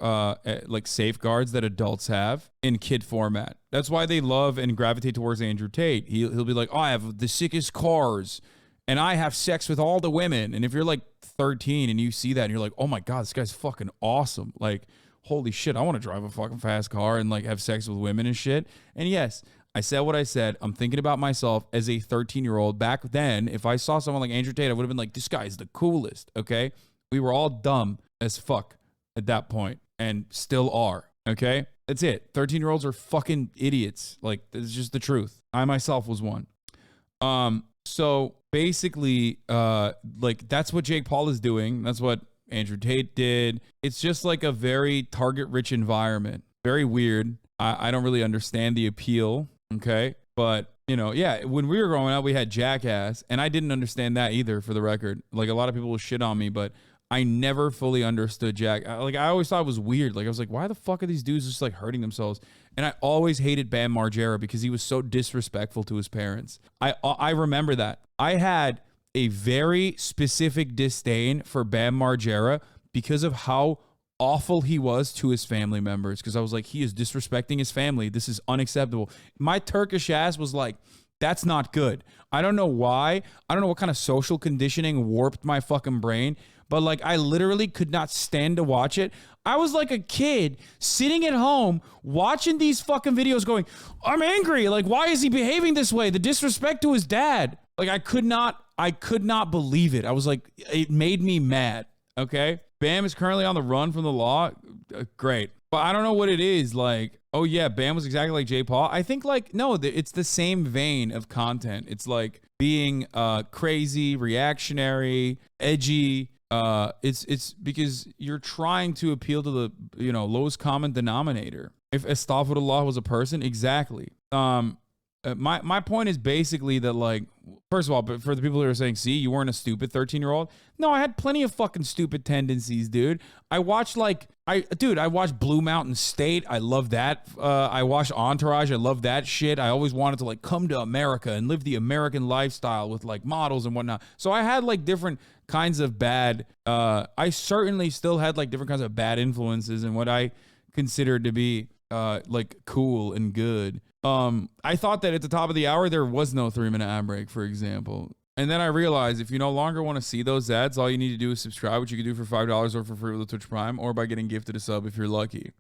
like safeguards that adults have in kid format. That's why they love and gravitate towards Andrew Tate. He'll be like, oh, I have the sickest cars and I have sex with all the women. And if you're like 13 and you see that and you're like, oh my God, this guy's fucking awesome. Like, holy shit, I want to drive a fucking fast car and like have sex with women and shit. And yes, I said what I said. I'm thinking about myself as a 13-year-old. Back then, if I saw someone like Andrew Tate, I would have been like, this guy's the coolest, okay? We were all dumb as fuck at that point and still are, okay? That's it. 13-year-olds are fucking idiots. Like, it's just the truth. I myself was one. So basically, like, that's what Jake Paul is doing. That's what Andrew Tate did. It's just like a very target-rich environment. Very weird. I don't really understand the appeal. Okay. But, you know, yeah, when we were growing up, we had Jackass, and I didn't understand that either, for the record. Like, a lot of people will shit on me, but I never fully understood Like, I always thought it was weird. Like, I was like, why the fuck are these dudes just like hurting themselves? And I always hated Bam Margera because he was so disrespectful to his parents. I remember that. I had a very specific disdain for Bam Margera because of how awful he was to his family members, because I was like, he is disrespecting his family. This is unacceptable. My Turkish ass was like, that's not good. I don't know why. I don't know what kind of social conditioning warped my fucking brain, but like I literally could not stand to watch it. I was like a kid sitting at home watching these fucking videos going, I'm angry. Like, why is he behaving this way? The disrespect to his dad. Like, I could not believe it. I was like, it made me mad. Okay. Bam is currently on the run from the law. Great. But I don't know what it is. Like, oh yeah, Bam was exactly like Jake Paul. I think like, no, it's the same vein of content. It's like being crazy, reactionary, edgy. It's because you're trying to appeal to the, you know, lowest common denominator. If Astaghfirullah was a person, exactly. My point is basically that, like, first of all, but for the people who are saying, see, you weren't a stupid 13-year-old. No, I had plenty of fucking stupid tendencies, dude. I watched I watched Blue Mountain State. I love that. I watched Entourage. I love that shit. I always wanted to like come to America and live the American lifestyle with like models and whatnot. So I had like different kinds of bad, I certainly still had like different kinds of bad influences and what I considered to be like cool and good. I thought that at the top of the hour, there was no 3-minute ad break, for example. And then I realized if you no longer want to see those ads, all you need to do is subscribe, which you can do for $5 or for free with the Twitch Prime, or by getting gifted a sub if you're lucky.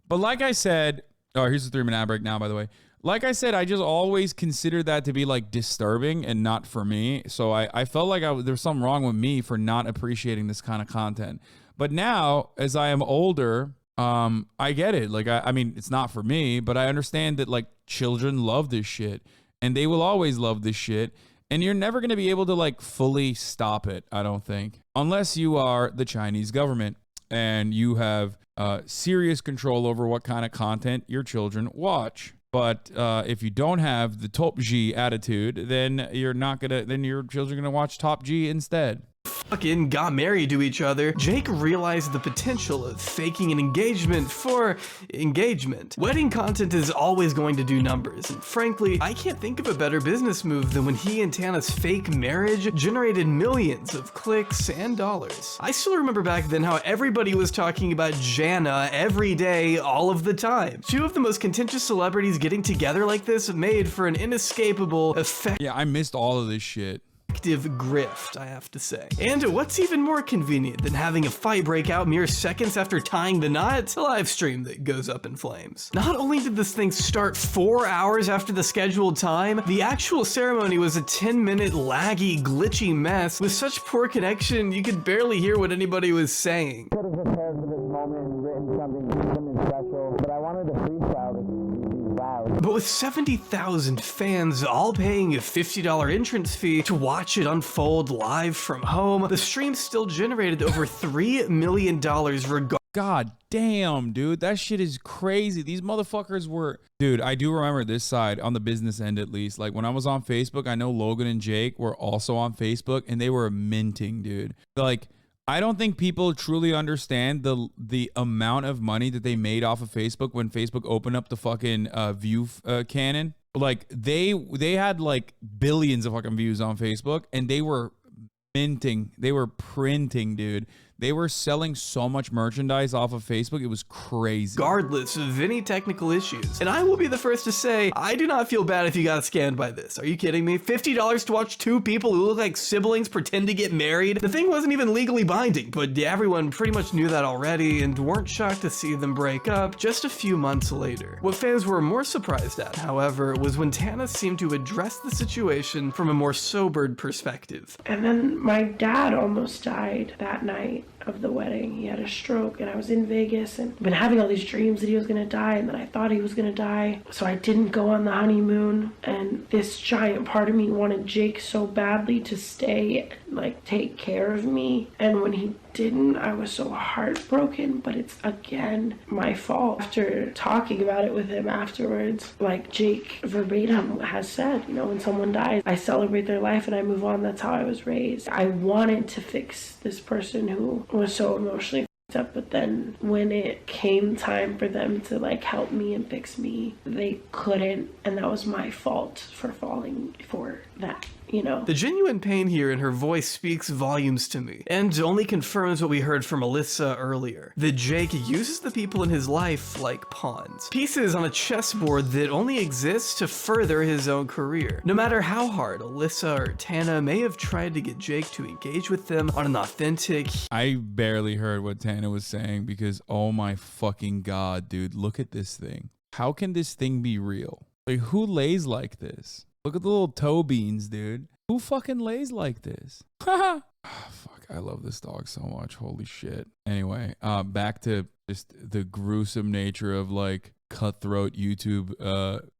But like I said, oh, here's the 3-minute ad break now, by the way. Like I said, I just always considered that to be like disturbing and not for me. So I felt like there's something wrong with me for not appreciating this kind of content. But now, as I am older, I get it. Like, I mean, it's not for me, but I understand that like children love this shit and they will always love this shit. And you're never going to be able to like fully stop it, I don't think, unless you are the Chinese government and you have serious control over what kind of content your children watch. But if you don't have the Top G attitude, then your children are gonna watch Top G instead. Fucking got married to each other, Jake realized the potential of faking an engagement for engagement. Wedding content is always going to do numbers, and frankly, I can't think of a better business move than when he and Tana's fake marriage generated millions of clicks and dollars. I still remember back then how everybody was talking about Jana every day, all of the time. Two of the most contentious celebrities getting together like this made for an inescapable effect. Yeah, I missed all of this shit. Grift, I have to say. And what's even more convenient than having a fight break out mere seconds after tying the knot? A live stream that goes up in flames. Not only did this thing start 4 hours after the scheduled time, the actual ceremony was a 10-minute laggy, glitchy mess with such poor connection you could barely hear what anybody was saying. Could have prepared for this moment and written something special, but I wanted to freestyle this. But with 70,000 fans all paying a $50 entrance fee to watch it unfold live from home, the stream still generated over $3 million God damn, dude, that shit is crazy. These motherfuckers were... Dude, I do remember this side, on the business end at least. Like, when I was on Facebook, I know Logan and Jake were also on Facebook, and they were minting, dude. Like... I don't think people truly understand the amount of money that they made off of Facebook when Facebook opened up the fucking view cannon. Like they had like billions of fucking views on Facebook and they were minting, they were printing, dude. They were selling so much merchandise off of Facebook. It was crazy. Regardless of any technical issues. And I will be the first to say, I do not feel bad if you got scammed by this. Are you kidding me? $50 to watch two people who look like siblings pretend to get married? The thing wasn't even legally binding, but everyone pretty much knew that already and weren't shocked to see them break up just a few months later. What fans were more surprised at, however, was when Tana seemed to address the situation from a more sobered perspective. And then my dad almost died that night of the wedding. He had a stroke and I was in Vegas and I've been having all these dreams that he was gonna die and then I thought he was gonna die. So I didn't go on the honeymoon and this giant part of me wanted Jake so badly to stay and like take care of me. And when he didn't, I was so heartbroken, but it's again my fault. After talking about it with him afterwards, like Jake verbatim has said, you know, when someone dies, I celebrate their life and I move on. That's how I was raised. I wanted to fix this person who was so emotionally up, but then when it came time for them to like help me and fix me, they couldn't, and that was my fault for falling for that. you know. The genuine pain here in her voice speaks volumes to me, and only confirms what we heard from Alyssa earlier, that Jake uses the people in his life like pawns. Pieces on a chessboard that only exists to further his own career. No matter how hard Alyssa or Tana may have tried to get Jake to engage with them on an authentic... I barely heard what Tana was saying because, oh my fucking god, dude, look at this thing. How can this thing be real? Like, who lays like this? Look at the little toe beans, dude. Who fucking lays like this? Oh, fuck, I love this dog so much. Holy shit. Anyway, back to just the gruesome nature of like cutthroat YouTube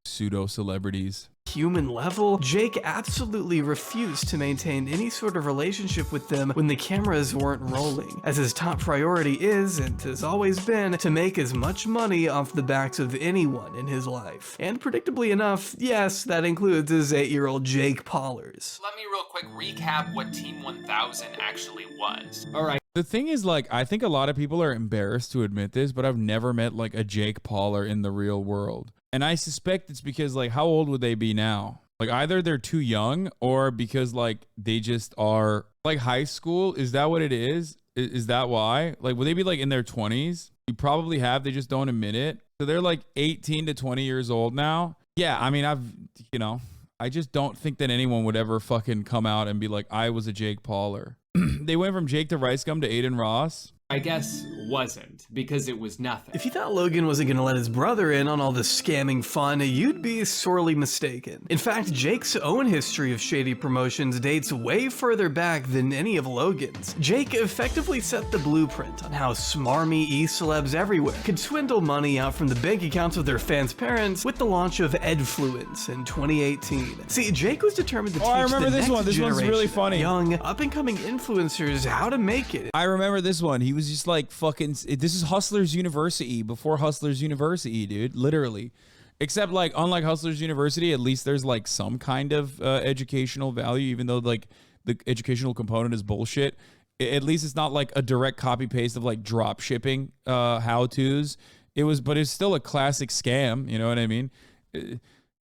pseudo celebrities. Human level, Jake absolutely refused to maintain any sort of relationship with them when the cameras weren't rolling, as his top priority is, and has always been, to make as much money off the backs of anyone in his life. And predictably enough, yes, that includes his 8-year-old Jake Paulers. Let me real quick recap what Team 1000 actually was. Alright. The thing is, like, I think a lot of people are embarrassed to admit this, but I've never met like a Jake Pauler in the real world. And I suspect it's because, like, how old would they be now? Like, either they're too young or because, like, they just are, like, high school. Is that what it is? Is that why? Like, would they be, like, in their 20s? You probably have. They just don't admit it. So they're, like, 18 to 20 years old now. Yeah, I mean, I just don't think that anyone would ever fucking come out and be like, I was a Jake Pauler. They went from Jake to Rice Gum to Aiden Ross. I guess wasn't, because it was nothing. If you thought Logan wasn't gonna let his brother in on all the scamming fun, you'd be sorely mistaken. In fact, Jake's own history of shady promotions dates way further back than any of Logan's. Jake effectively set the blueprint on how smarmy e-celebs everywhere could swindle money out from the bank accounts of their fans' parents with the launch of Edfluence in 2018. See, Jake was determined to teach I remember the this next one. This one's really funny. Young, up-and-coming influencers how to make it. I remember this one. He was just like fucking, this is Hustlers University before Hustlers University, dude, literally. Except like unlike Hustlers University, at least there's like some kind of educational value, even though like the educational component is bullshit. At least it's not like a direct copy paste of like drop shipping how-tos. But it's still a classic scam, you know what I mean?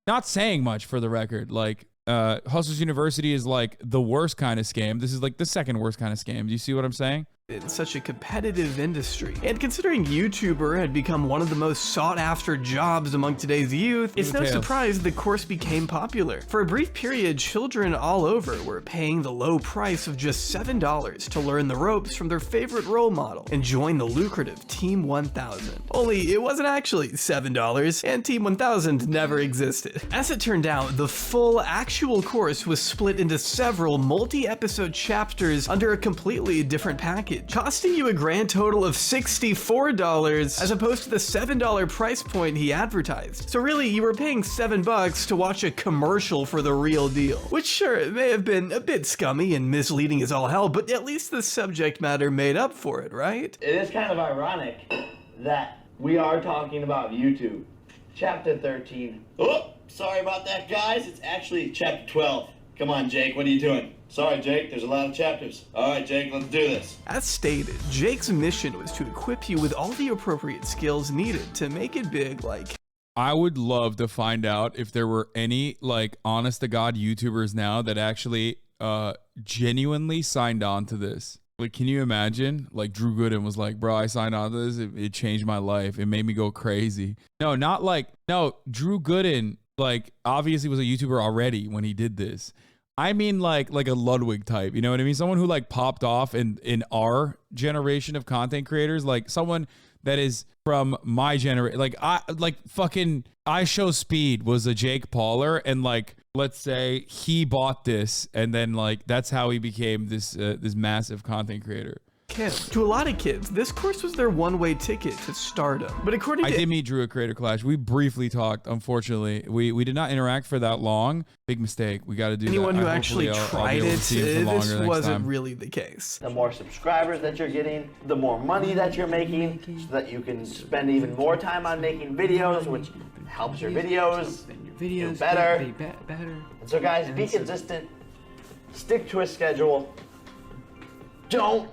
Not saying much for the record. Like Hustlers University is like the worst kind of scam. This is like the second worst kind of scam. Do you see what I'm saying? In such a competitive industry. And considering YouTuber had become one of the most sought after jobs among today's youth, it's no surprise the course became popular. For a brief period, children all over were paying the low price of just $7 to learn the ropes from their favorite role model and join the lucrative Team 1000. Only it wasn't actually $7, and Team 1000 never existed. As it turned out, the full actual course was split into several multi-episode chapters under a completely different package, costing you a grand total of $64 as opposed to the $7 price point he advertised. So really, you were paying $7 to watch a commercial for the real deal, which sure, it may have been a bit scummy and misleading as all hell, but at least the subject matter made up for it, right? It is kind of ironic that we are talking about YouTube. Chapter 13. Oh, sorry about that, guys. It's actually chapter 12. Come on, Jake, what are you doing? Sorry, Jake, there's a lot of chapters. All right, Jake, let's do this. As stated, Jake's mission was to equip you with all the appropriate skills needed to make it big, like... I would love to find out if there were any, like, honest-to-God YouTubers now that actually genuinely signed on to this. Like, can you imagine? Like, Drew Gooden was like, bro, I signed on to this. It changed my life. It made me go crazy. No, not like... No, Drew Gooden, like, obviously was a YouTuber already when he did this. I mean like a Ludwig type, you know what I mean? Someone who like popped off in our generation of content creators, like someone that is from my generation. Like I Show Speed was a Jake Pauler, and like let's say he bought this and then like that's how he became this this massive content creator. To a lot of kids, this course was their one-way ticket to stardom. But according to... I did meet Drew at Creator Clash. We briefly talked, unfortunately. We did not interact for that long. Big mistake. We got to do anyone that. who actually tried it, this wasn't really the case. The more subscribers that you're getting, the more money that you're making, so that you can spend even more time on making videos, which helps your videos do better. And so guys, be consistent. Stick to a schedule. Don't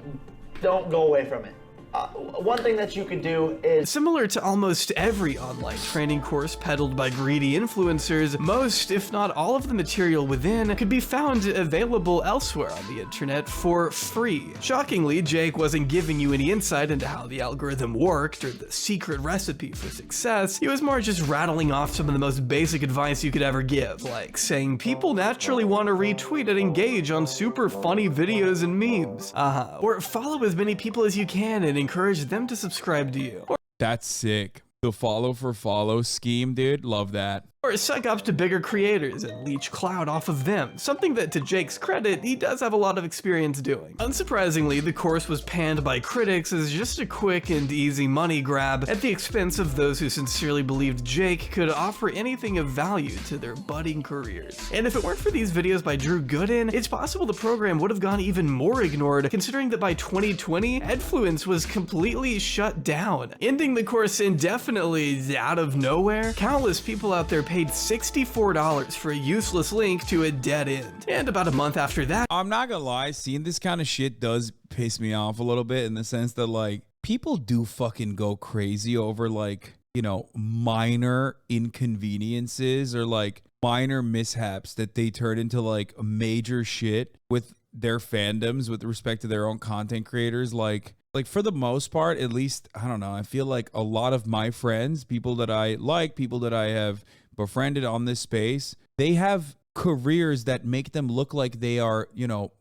go away from it. one thing that you could do is... Similar to almost every online training course peddled by greedy influencers, most, if not all of the material within could be found available elsewhere on the internet for free. Shockingly, Jake wasn't giving you any insight into how the algorithm worked or the secret recipe for success. He was more just rattling off some of the most basic advice you could ever give, like saying people naturally want to retweet and engage on super funny videos and memes. Or follow as many people as you can and encourage them to subscribe to you. That's sick. The follow for follow scheme, dude. Love that. Or suck up to bigger creators and leech clout off of them, something that, to Jake's credit, he does have a lot of experience doing. Unsurprisingly, the course was panned by critics as just a quick and easy money grab at the expense of those who sincerely believed Jake could offer anything of value to their budding careers. And if it weren't for these videos by Drew Gooden, it's possible the program would have gone even more ignored, considering that by 2020, Edfluence was completely shut down. Ending the course indefinitely out of nowhere, countless people out there paid $64 for a useless link to a dead end. And about a month after that, I'm not gonna lie, seeing this kind of shit does piss me off a little bit, in the sense that, like, people do fucking go crazy over, like, you know, minor inconveniences or like minor mishaps that they turn into like major shit with their fandoms with respect to their own content creators. Like for the most part, at least, I don't know, I feel like a lot of my friends, people that I like, people that I have befriended on this space, they have careers that make them look like they are, you know,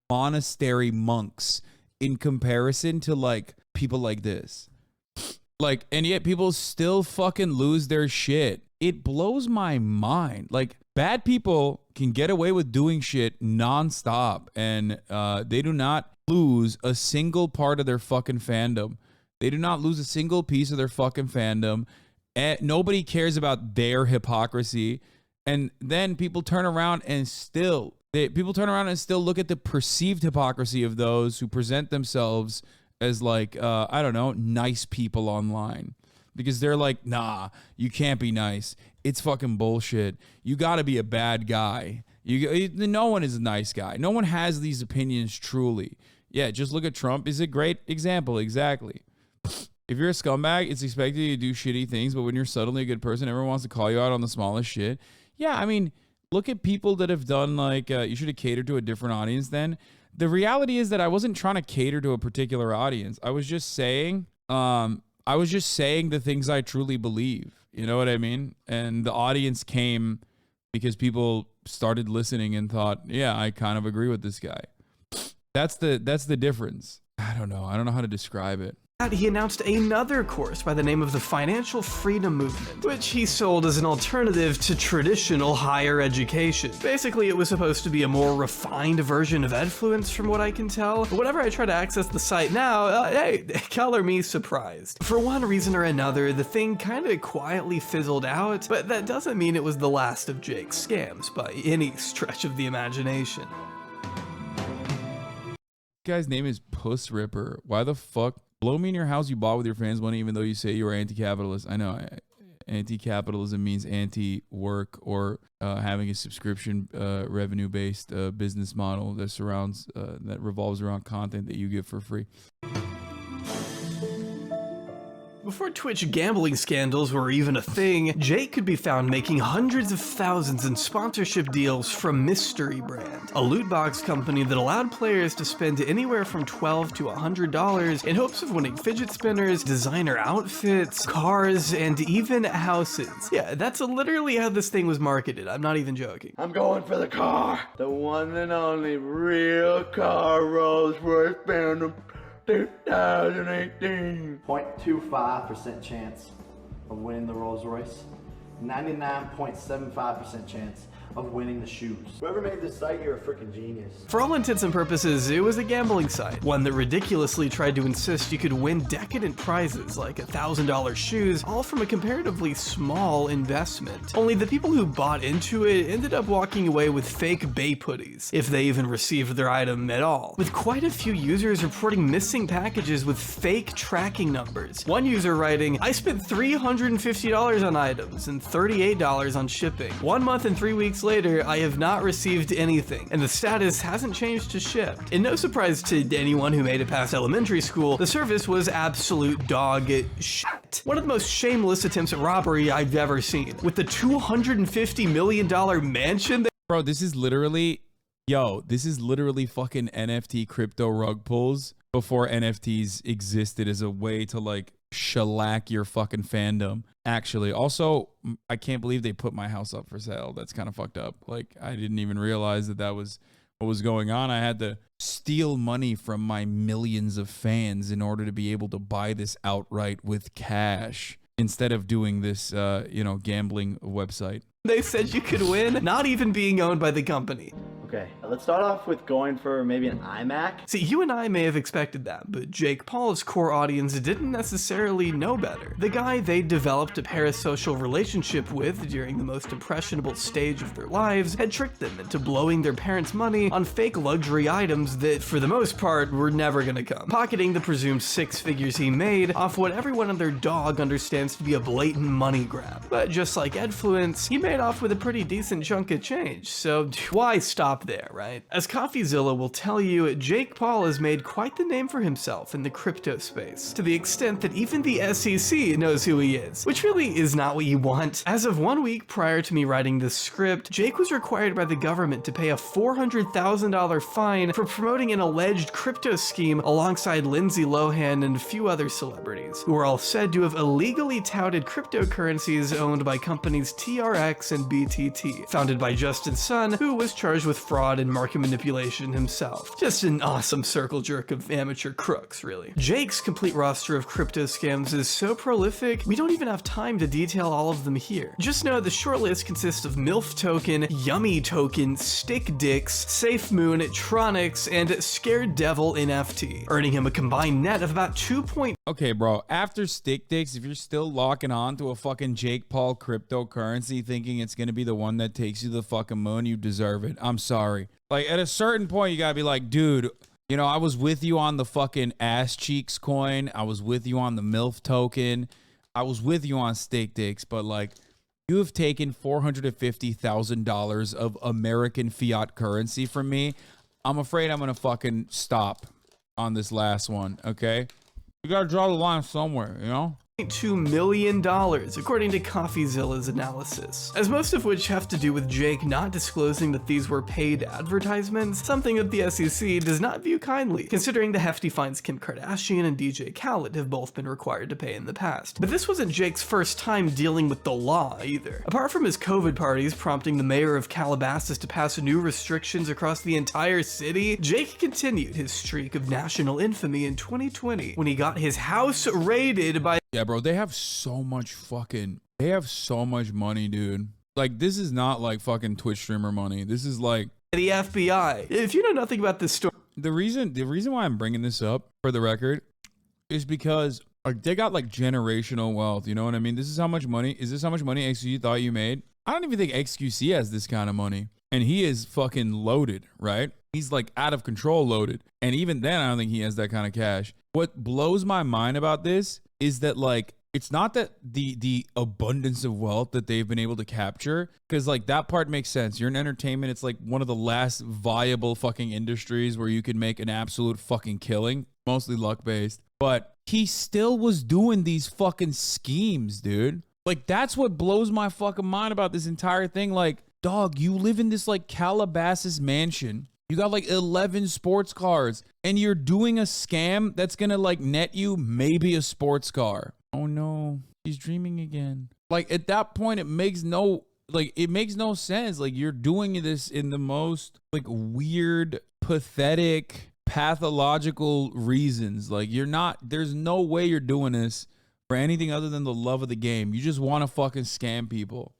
monastery monks in comparison to like people like this. Like, and yet people still fucking lose their shit. It blows my mind. Like, bad people can get away with doing shit nonstop, and they do not lose a single part of their fucking fandom. They do not lose a single piece of their fucking fandom. And nobody cares about their hypocrisy. And then people turn around and still look at the perceived hypocrisy of those who present themselves as like, I don't know, nice people online. Because they're like, nah, you can't be nice. It's fucking bullshit. You gotta be a bad guy. No one is a nice guy. No one has these opinions truly. Yeah, just look at Trump. Is a great example. Exactly. If you're a scumbag, it's expected you to do shitty things, but when you're suddenly a good person, everyone wants to call you out on the smallest shit. Yeah, I mean, look at people that have done like, you should have catered to a different audience then. The reality is that I wasn't trying to cater to a particular audience. I was just saying the things I truly believe. You know what I mean? And the audience came because people started listening and thought, yeah, I kind of agree with this guy. That's the difference. I don't know how to describe it. He announced another course by the name of the Financial Freedom Movement, which he sold as an alternative to traditional higher education. Basically, it was supposed to be a more refined version of Edfluence from what I can tell, but whenever I try to access the site now, hey, color me surprised. For one reason or another, the thing kinda quietly fizzled out, but that doesn't mean it was the last of Jake's scams by any stretch of the imagination. Guy's name is Puss Ripper. Why the fuck? Blow me in your house you bought with your fans' money even though you say you were anti-capitalist. I know anti-capitalism means anti-work or having a subscription revenue-based business model that revolves around content that you give for free. Before Twitch gambling scandals were even a thing, Jake could be found making hundreds of thousands in sponsorship deals from Mystery Brand, a loot box company that allowed players to spend anywhere from $12 to $100 in hopes of winning fidget spinners, designer outfits, cars, and even houses. Yeah, that's literally how this thing was marketed. I'm not even joking. I'm going for the car. The one and only real car, Rolls-Royce Phantom 2018. 0.25% chance of winning the Rolls Royce. 99.75% chance of winning the shoes. Whoever made this site, you're a freaking genius. For all intents and purposes, it was a gambling site, one that ridiculously tried to insist you could win decadent prizes like $1,000 shoes, all from a comparatively small investment. Only the people who bought into it ended up walking away with fake Bape hoodies, if they even received their item at all, with quite a few users reporting missing packages with fake tracking numbers. One user writing, I spent $350 on items and $38 on shipping. 1 month and 3 weeks weeks later, I have not received anything, and the status hasn't changed to shipped. And no surprise to anyone who made it past elementary school, the service was absolute dog shit. One of the most shameless attempts at robbery I've ever seen, with the $250 million mansion that— Bro, this is literally, this is literally fucking NFT crypto rug pulls before NFTs existed as a way to like shellac your fucking fandom. Actually, also, I can't believe they put my house up for sale. That's kind of fucked up. Like, I didn't even realize that was what was going on. I had to steal money from my millions of fans in order to be able to buy this outright with cash instead of doing this, gambling website. they said you could win, not even being owned by the company. Okay, let's start off with going for maybe an iMac. See, you and I may have expected that, but Jake Paul's core audience didn't necessarily know better. The guy they developed a parasocial relationship with during the most impressionable stage of their lives had tricked them into blowing their parents' money on fake luxury items that, for the most part, were never gonna come, pocketing the presumed 6 figures he made off what everyone and their dog understands to be a blatant money grab. But just like Edfluence, he made off with a pretty decent chunk of change, so why stop there, right? As CoffeeZilla will tell you, Jake Paul has made quite the name for himself in the crypto space, to the extent that even the SEC knows who he is, which really is not what you want. As of 1 week prior to me writing this script, Jake was required by the government to pay a $400,000 fine for promoting an alleged crypto scheme alongside Lindsay Lohan and a few other celebrities, who are all said to have illegally touted cryptocurrencies owned by companies TRX and BTT, founded by Justin Sun, who was charged with fraud and market manipulation himself. Just an awesome circle jerk of amateur crooks, really. Jake's complete roster of crypto scams is so prolific, we don't even have time to detail all of them here. Just know the shortlist consists of MILF Token, Yummy Token, Stick Dicks, Safe Moon, Tronics, and Scared Devil NFT, earning him a combined net of about 2. Okay, bro, after Stick Dicks, if you're still locking on to a fucking Jake Paul cryptocurrency thinking it's gonna be the one that takes you to the fucking moon, you deserve it. I'm sorry. Like, at a certain point, you gotta be like, dude, you know, I was with you on the fucking Ass Cheeks coin. I was with you on the MILF token. I was with you on Stick Dicks, but like, you have taken $450,000 of American fiat currency from me. I'm afraid I'm gonna fucking stop on this last one, okay? You gotta draw the line somewhere, you know? $2 million, according to CoffeeZilla's analysis, as most of which have to do with Jake not disclosing that these were paid advertisements, something that the SEC does not view kindly, considering the hefty fines Kim Kardashian and DJ Khaled have both been required to pay in the past. But this wasn't Jake's first time dealing with the law either. Apart from his COVID parties prompting the mayor of Calabasas to pass new restrictions across the entire city, Jake continued his streak of national infamy in 2020 when he got his house raided by— Yeah, bro, they have so much money, dude. Like, this is not like fucking Twitch streamer money. This is like the FBI. If you know nothing about this story, the reason why I'm bringing this up, for the record, is because like they got like generational wealth. You know what I mean? Is this how much money XQC thought you made? I don't even think XQC has this kind of money, and he is fucking loaded, right? He's like out of control loaded, and even then, I don't think he has that kind of cash. What blows my mind about this is that like it's not that the abundance of wealth that they've been able to capture, because like that part makes sense. You're in entertainment, it's like one of the last viable fucking industries where you can make an absolute fucking killing, mostly luck based. But he still was doing these fucking schemes, dude. Like, that's what blows my fucking mind about this entire thing. Like, dog, you live in this like Calabasas mansion. You got like 11 sports cars, and you're doing a scam that's gonna like net you maybe a sports car. Oh no, he's dreaming again. Like, at that point, it makes no sense. Like, you're doing this in the most like weird, pathetic, pathological reasons. Like, there's no way you're doing this for anything other than the love of the game. You just want to fucking scam people.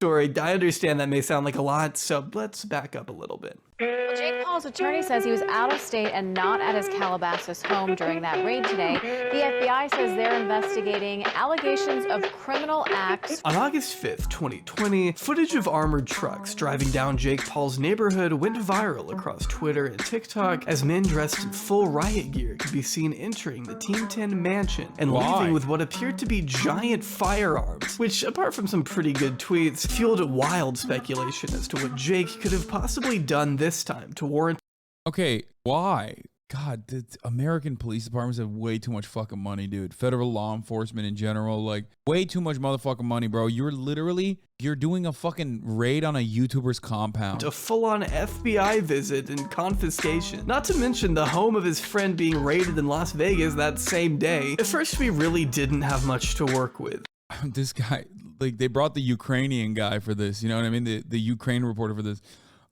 Story, I understand that may sound like a lot, so let's back up a little bit. Well, Jake Paul's attorney says he was out of state and not at his Calabasas home during that raid today. The FBI says they're investigating allegations of criminal acts. On August 5th, 2020, footage of armored trucks driving down Jake Paul's neighborhood went viral across Twitter and TikTok as men dressed in full riot gear could be seen entering the Team 10 mansion and leaving with what appeared to be giant firearms, which, apart from some pretty good tweets, fueled wild speculation as to what Jake could have possibly done this time to warrant. Okay, why? God, the American police departments have way too much fucking money, dude. Federal law enforcement in general, like way too much motherfucking money, bro. You're doing a fucking raid on a YouTuber's compound. A full-on FBI visit and confiscation. Not to mention the home of his friend being raided in Las Vegas that same day. At first, we really didn't have much to work with. This guy, like, they brought the Ukrainian guy for this, you know what I mean? The Ukraine reporter for this.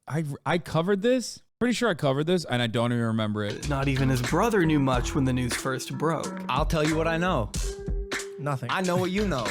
I covered this. Pretty sure I covered this, and I don't even remember it. Not even his brother knew much when the news first broke. I'll tell you what I know. Nothing. I know what you know.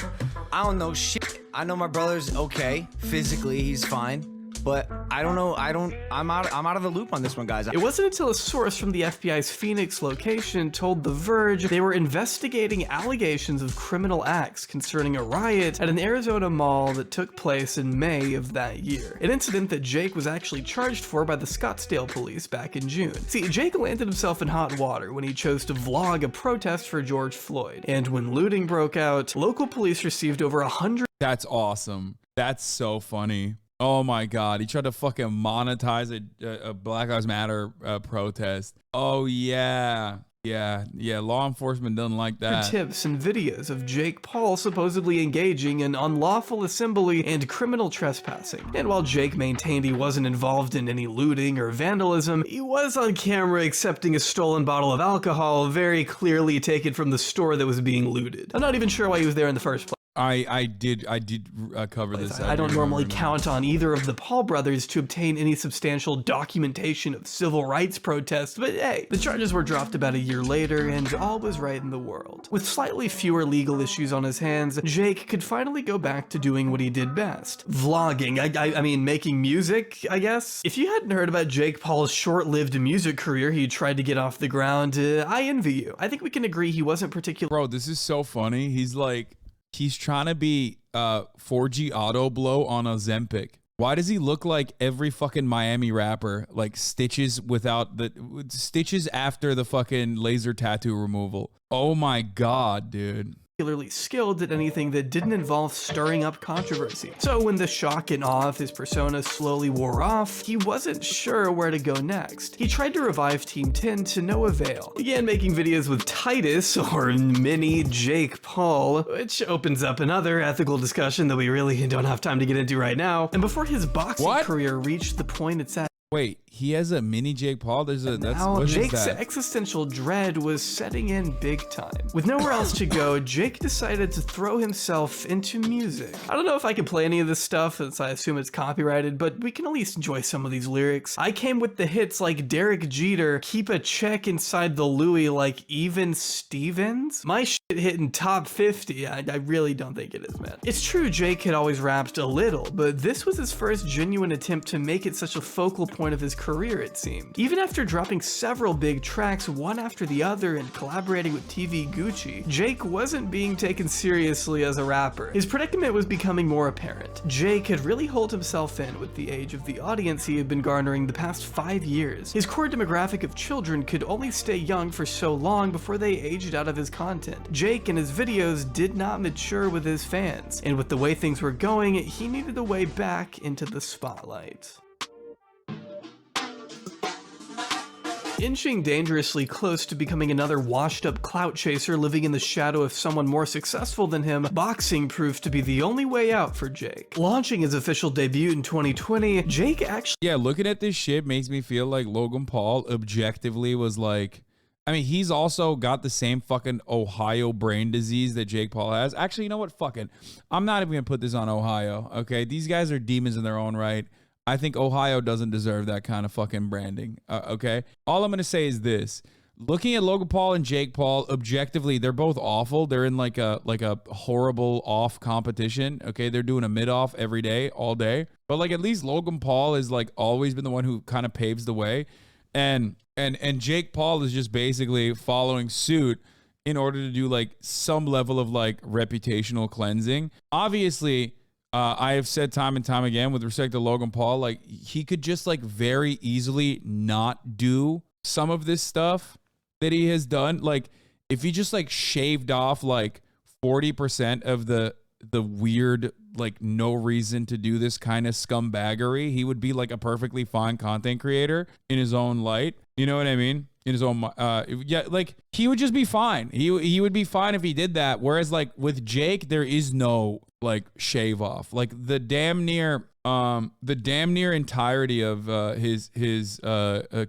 I don't know shit. I know my brother's okay. Physically, he's fine. But I don't know. I'm out of the loop on this one, guys. It wasn't until a source from the FBI's Phoenix location told The Verge they were investigating allegations of criminal acts concerning a riot at an Arizona mall that took place in May of that year. An incident that Jake was actually charged for by the Scottsdale police back in June. See, Jake landed himself in hot water when he chose to vlog a protest for George Floyd. And when looting broke out, local police received over 100. That's awesome. That's so funny. Oh my God, he tried to fucking monetize a Black Lives Matter protest. Oh yeah. Law enforcement doesn't like that. Tips and videos of Jake Paul supposedly engaging in unlawful assembly and criminal trespassing. And while Jake maintained he wasn't involved in any looting or vandalism, he was on camera accepting a stolen bottle of alcohol, very clearly taken from the store that was being looted. I'm not even sure why he was there in the first place. I did cover this. I don't normally count on either of the Paul brothers to obtain any substantial documentation of civil rights protests, but hey, the charges were dropped about a year later and all was right in the world. With slightly fewer legal issues on his hands, Jake could finally go back to doing what he did best. Vlogging, I mean making music, I guess? If you hadn't heard about Jake Paul's short-lived music career he tried to get off the ground, I envy you. I think we can agree he wasn't particularly— Bro, this is so funny. He's trying to be 4G auto blow on Ozempic. Why does he look like every fucking Miami rapper? Like stitches after the fucking laser tattoo removal. Oh my God, dude. Skilled at anything that didn't involve stirring up controversy. So when the shock and awe of his persona slowly wore off, he wasn't sure where to go next. He tried to revive Team 10 to no avail. Began making videos with Titus, or mini Jake Paul, which opens up another ethical discussion that we really don't have time to get into right now. And before his boxing career reached the point it's at— Wait, he has a mini Jake Paul? Jake's existential dread was setting in big time. With nowhere else to go, Jake decided to throw himself into music. I don't know if I can play any of this stuff, since I assume it's copyrighted, but we can at least enjoy some of these lyrics. I came with the hits like Derek Jeter, keep a check inside the Louis like Even Stevens. My shit hitting top 50. I really don't think it is, man. It's true Jake had always rapped a little, but this was his first genuine attempt to make it such a focal point of his career, it seemed. Even after dropping several big tracks one after the other and collaborating with TV Gucci, Jake wasn't being taken seriously as a rapper. His predicament was becoming more apparent. Jake had really holed himself in with the age of the audience he had been garnering the past 5 years. His core demographic of children could only stay young for so long before they aged out of his content. Jake and his videos did not mature with his fans, and with the way things were going, he needed a way back into the spotlight. Inching dangerously close to becoming another washed-up clout chaser living in the shadow of someone more successful than him, boxing proved to be the only way out for Jake. Launching his official debut in 2020, Jake actually— Yeah, looking at this shit makes me feel like Logan Paul objectively was like— I mean, he's also got the same fucking Ohio brain disease that Jake Paul has. Actually, you know what? Fuck it. I'm not even gonna put this on Ohio, okay? These guys are demons in their own right. I think Ohio doesn't deserve that kind of fucking branding, okay? All I'm going to say is this. Looking at Logan Paul and Jake Paul, objectively, they're both awful. They're in like a horrible off competition, okay? They're doing a mid-off every day, all day. But like at least Logan Paul has like always been the one who kind of paves the way. And Jake Paul is just basically following suit in order to do like some level of like reputational cleansing. Obviously, I have said time and time again with respect to Logan Paul, like he could just like very easily not do some of this stuff that he has done. Like if he just like shaved off like 40% of the the weird, like, no reason to do this kind of scumbaggery. He would be like a perfectly fine content creator in his own light. You know what I mean? In his own, yeah, like he would just be fine. He would be fine if he did that. Whereas like with Jake, there is no like shave off. Like the damn near entirety of his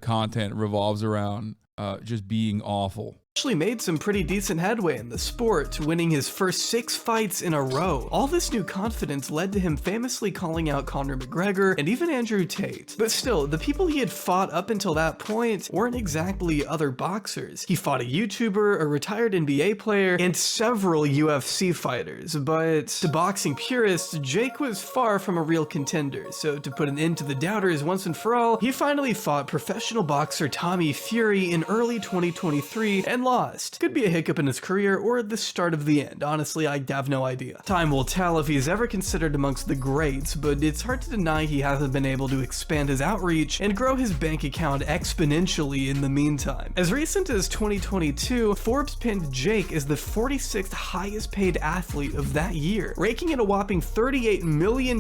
content revolves around just being awful. Actually made some pretty decent headway in the sport, winning his first 6 fights in a row. All this new confidence led to him famously calling out Conor McGregor and even Andrew Tate. But still, the people he had fought up until that point weren't exactly other boxers. He fought a YouTuber, a retired NBA player, and several UFC fighters. But to boxing purists, Jake was far from a real contender. So to put an end to the doubters once and for all, he finally fought professional boxer Tommy Fury in early 2023 and lost. Could be a hiccup in his career or the start of the end. Honestly, I have no idea. Time will tell if he's ever considered amongst the greats, but it's hard to deny he hasn't been able to expand his outreach and grow his bank account exponentially in the meantime. As recent as 2022, Forbes pinned Jake as the 46th highest paid athlete of that year, raking in a whopping $38 million,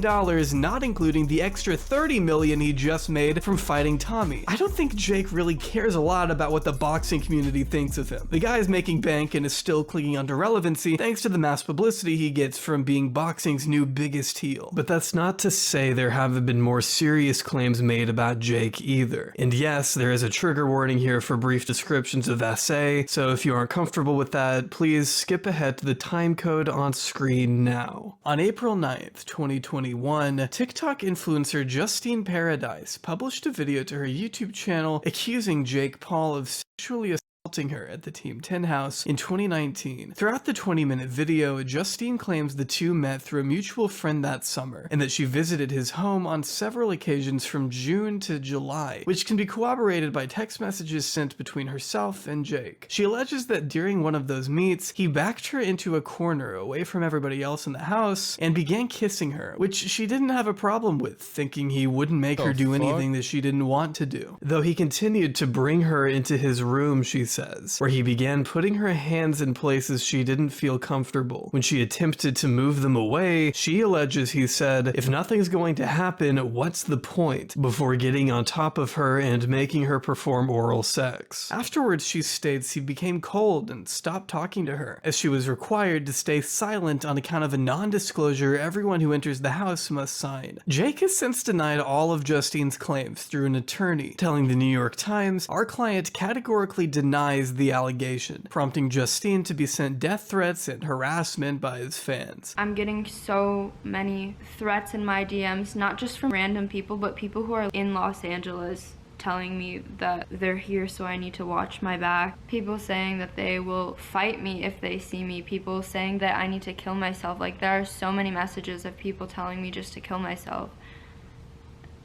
not including the extra $30 million he just made from fighting Tommy. I don't think Jake really cares a lot about what the boxing community thinks of him. The guy is making bank and is still clinging onto relevancy thanks to the mass publicity he gets from being boxing's new biggest heel. But that's not to say there haven't been more serious claims made about Jake either. And yes, there is a trigger warning here for brief descriptions of SA, so if you aren't comfortable with that, please skip ahead to the time code on screen now. On April 9th, 2021, TikTok influencer Justine Paradise published a video to her YouTube channel accusing Jake Paul of sexually assaulting her at the Team 10 house in 2019. Throughout the 20-minute video, Justine claims the two met through a mutual friend that summer, and that she visited his home on several occasions from June to July, which can be corroborated by text messages sent between herself and Jake. She alleges that during one of those meets, he backed her into a corner away from everybody else in the house and began kissing her, which she didn't have a problem with, thinking he wouldn't make her do anything that she didn't want to do. Though he continued to bring her into his room, she says, where he began putting her hands in places she didn't feel comfortable. When she attempted to move them away, she alleges he said, "If nothing's going to happen, what's the point?" before getting on top of her and making her perform oral sex. Afterwards, she states he became cold and stopped talking to her, as she was required to stay silent on account of a non-disclosure everyone who enters the house must sign. Jake has since denied all of Justine's claims through an attorney, telling the New York Times, "Our client categorically denies the allegation," prompting Justine to be sent death threats and harassment by his fans. I'm getting so many threats in my DMs, not just from random people, but people who are in Los Angeles telling me that they're here so I need to watch my back. People saying that they will fight me if they see me. People saying that I need to kill myself. Like, there are so many messages of people telling me just to kill myself.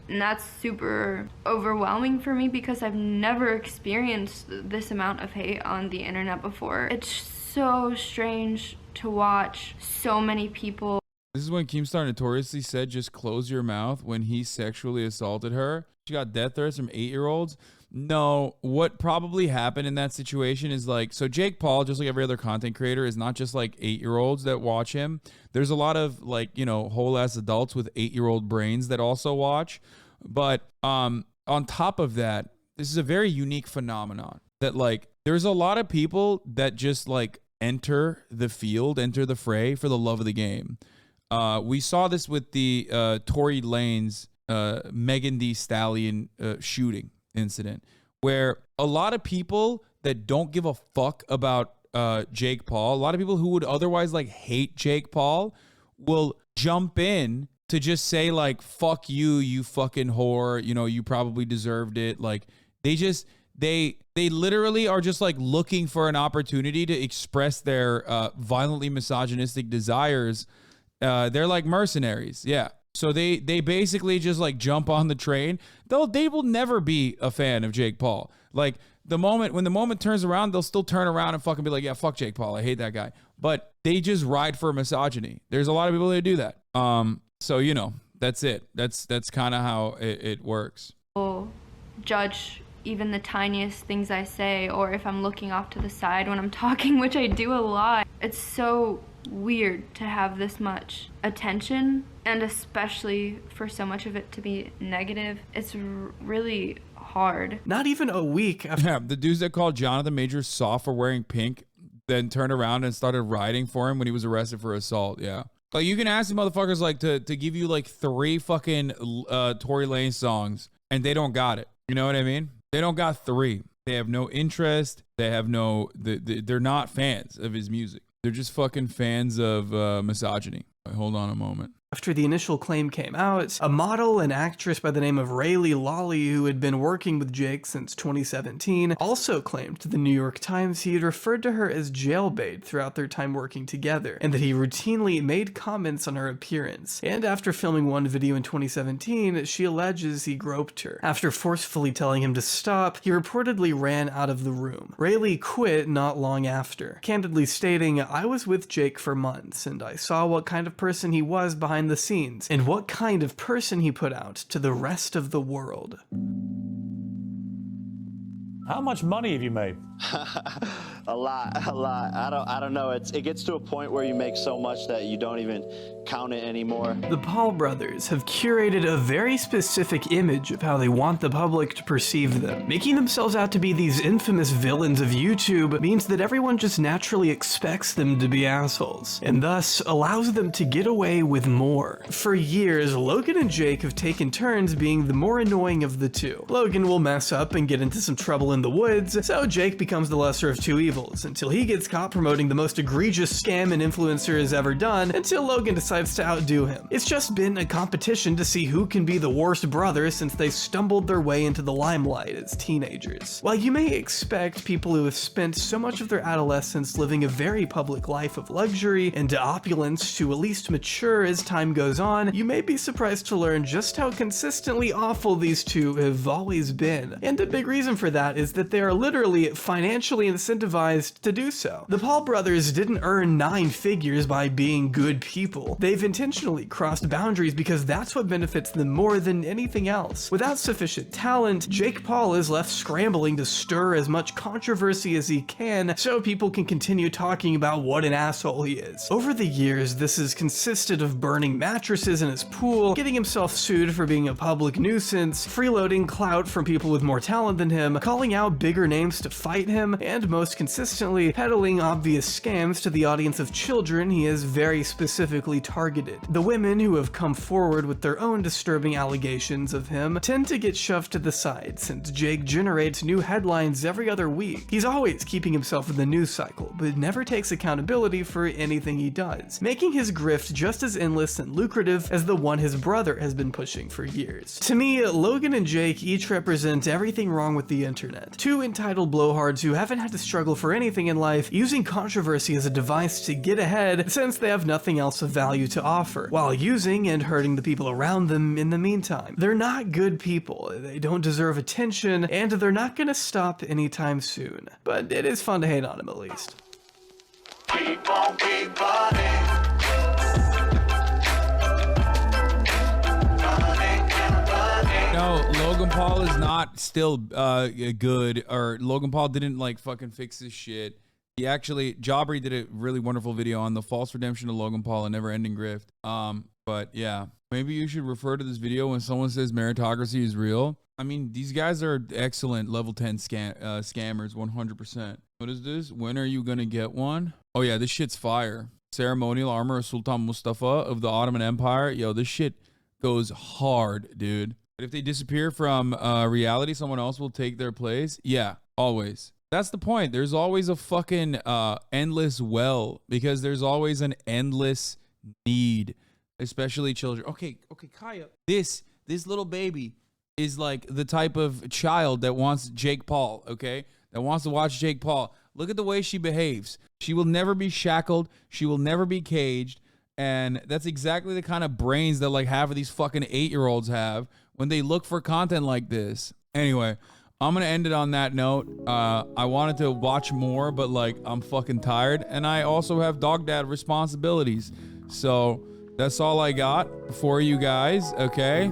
And that's super overwhelming for me because I've never experienced this amount of hate on the internet before. It's so strange to watch so many people. This is when Keemstar notoriously said, "Just close your mouth," when he sexually assaulted her. She got death threats from 8-year-olds. No, what probably happened in that situation is like, so Jake Paul, just like every other content creator, is not just like 8-year-olds that watch him. There's a lot of like, you know, whole ass adults with 8-year-old brains that also watch. But on top of that, this is a very unique phenomenon that like, there's a lot of people that just like enter the field, enter the fray for the love of the game. We saw this with the Tory Lanez Megan Thee Stallion shooting incident, where a lot of people that don't give a fuck about Jake Paul, a lot of people who would otherwise like hate Jake Paul, will jump in to just say like, "Fuck you, you fucking whore, you know, you probably deserved it." Like, they literally are just like looking for an opportunity to express their violently misogynistic desires. They're like mercenaries. Yeah. So they basically just like jump on the train. They will never be a fan of Jake Paul. Like, when the moment turns around, they'll still turn around and fucking be like, "Yeah, fuck Jake Paul, I hate that guy." But they just ride for misogyny. There's a lot of people that do that. So, you know, that's it. That's kind of how it works. People judge even the tiniest things I say, or if I'm looking off to the side when I'm talking, which I do a lot. It's so weird to have this much attention, and especially for so much of it to be negative. It's really hard. Not even a week after. Yeah, the dudes that called Jonathan Majors soft for wearing pink, then turned around and started riding for him when he was arrested for assault. Yeah. Like, you can ask the motherfuckers like to give you like 3 fucking Tory Lanez songs and they don't got it. You know what I mean? They don't got 3. They have no interest. They have no, they're not fans of his music. They're just fucking fans of misogyny. Wait, hold on a moment. After the initial claim came out, a model and actress by the name of Rayleigh Lawley, who had been working with Jake since 2017, also claimed to the New York Times he had referred to her as jailbait throughout their time working together, and that he routinely made comments on her appearance. And after filming one video in 2017, she alleges he groped her. After forcefully telling him to stop, he reportedly ran out of the room. Rayleigh quit not long after, candidly stating, "I was with Jake for months, and I saw what kind of person he was behind the scenes, and what kind of person he put out to the rest of the world." How much money have you made? A lot. I don't know. It gets to a point where you make so much that you don't even count it anymore. The Paul brothers have curated a very specific image of how they want the public to perceive them. Making themselves out to be these infamous villains of YouTube means that everyone just naturally expects them to be assholes, and thus allows them to get away with more. For years, Logan and Jake have taken turns being the more annoying of the two. Logan will mess up and get into some trouble in the woods, so Jake becomes the lesser of two evils, until he gets caught promoting the most egregious scam an influencer has ever done, until Logan decides to outdo him. It's just been a competition to see who can be the worst brother since they stumbled their way into the limelight as teenagers. While you may expect people who have spent so much of their adolescence living a very public life of luxury and opulence to at least mature as time goes on, you may be surprised to learn just how consistently awful these two have always been. And a big reason for that is that they are literally financially incentivized to do so. The Paul brothers didn't earn 9 figures by being good people. They've intentionally crossed boundaries because that's what benefits them more than anything else. Without sufficient talent, Jake Paul is left scrambling to stir as much controversy as he can so people can continue talking about what an asshole he is. Over the years, this has consisted of burning mattresses in his pool, getting himself sued for being a public nuisance, freeloading clout from people with more talent than him, calling out bigger names to fight him, and most consistently, peddling obvious scams to the audience of children he has very specifically targeted. The women who have come forward with their own disturbing allegations of him tend to get shoved to the side, since Jake generates new headlines every other week. He's always keeping himself in the news cycle, but never takes accountability for anything he does, making his grift just as endless and lucrative as the one his brother has been pushing for years. To me, Logan and Jake each represent everything wrong with the internet. Two entitled blowhards who haven't had to struggle for anything in life, using controversy as a device to get ahead since they have nothing else of value to offer, while using and hurting the people around them in the meantime. They're not good people, they don't deserve attention, and they're not gonna stop anytime soon. But it is fun to hate on them at least. Keep on, keep running. No, Logan Paul is not still good, or Logan Paul didn't like fucking fix his shit. He actually, jaubrey did a really wonderful video on the false redemption of Logan Paul and never ending grift. But yeah, maybe you should refer to this video when someone says meritocracy is real. I mean, these guys are excellent level 10 scammers, 100%. What is this? When are you gonna get one? Oh yeah, this shit's fire. Ceremonial armor of Sultan Mustafa of the Ottoman Empire. Yo, this shit goes hard, dude. But if they disappear from reality, someone else will take their place. Yeah, always. That's the point. There's always a fucking endless well, because there's always an endless need, especially children. Okay, Kaya. This little baby is like the type of child that wants Jake Paul, okay? That wants to watch Jake Paul. Look at the way she behaves. She will never be shackled. She will never be caged. And that's exactly the kind of brains that like half of these fucking 8-year-olds have when they look for content like this. Anyway, I'm gonna end it on that note. I wanted to watch more, but like I'm fucking tired, and I also have dog dad responsibilities. So that's all I got for you guys, okay?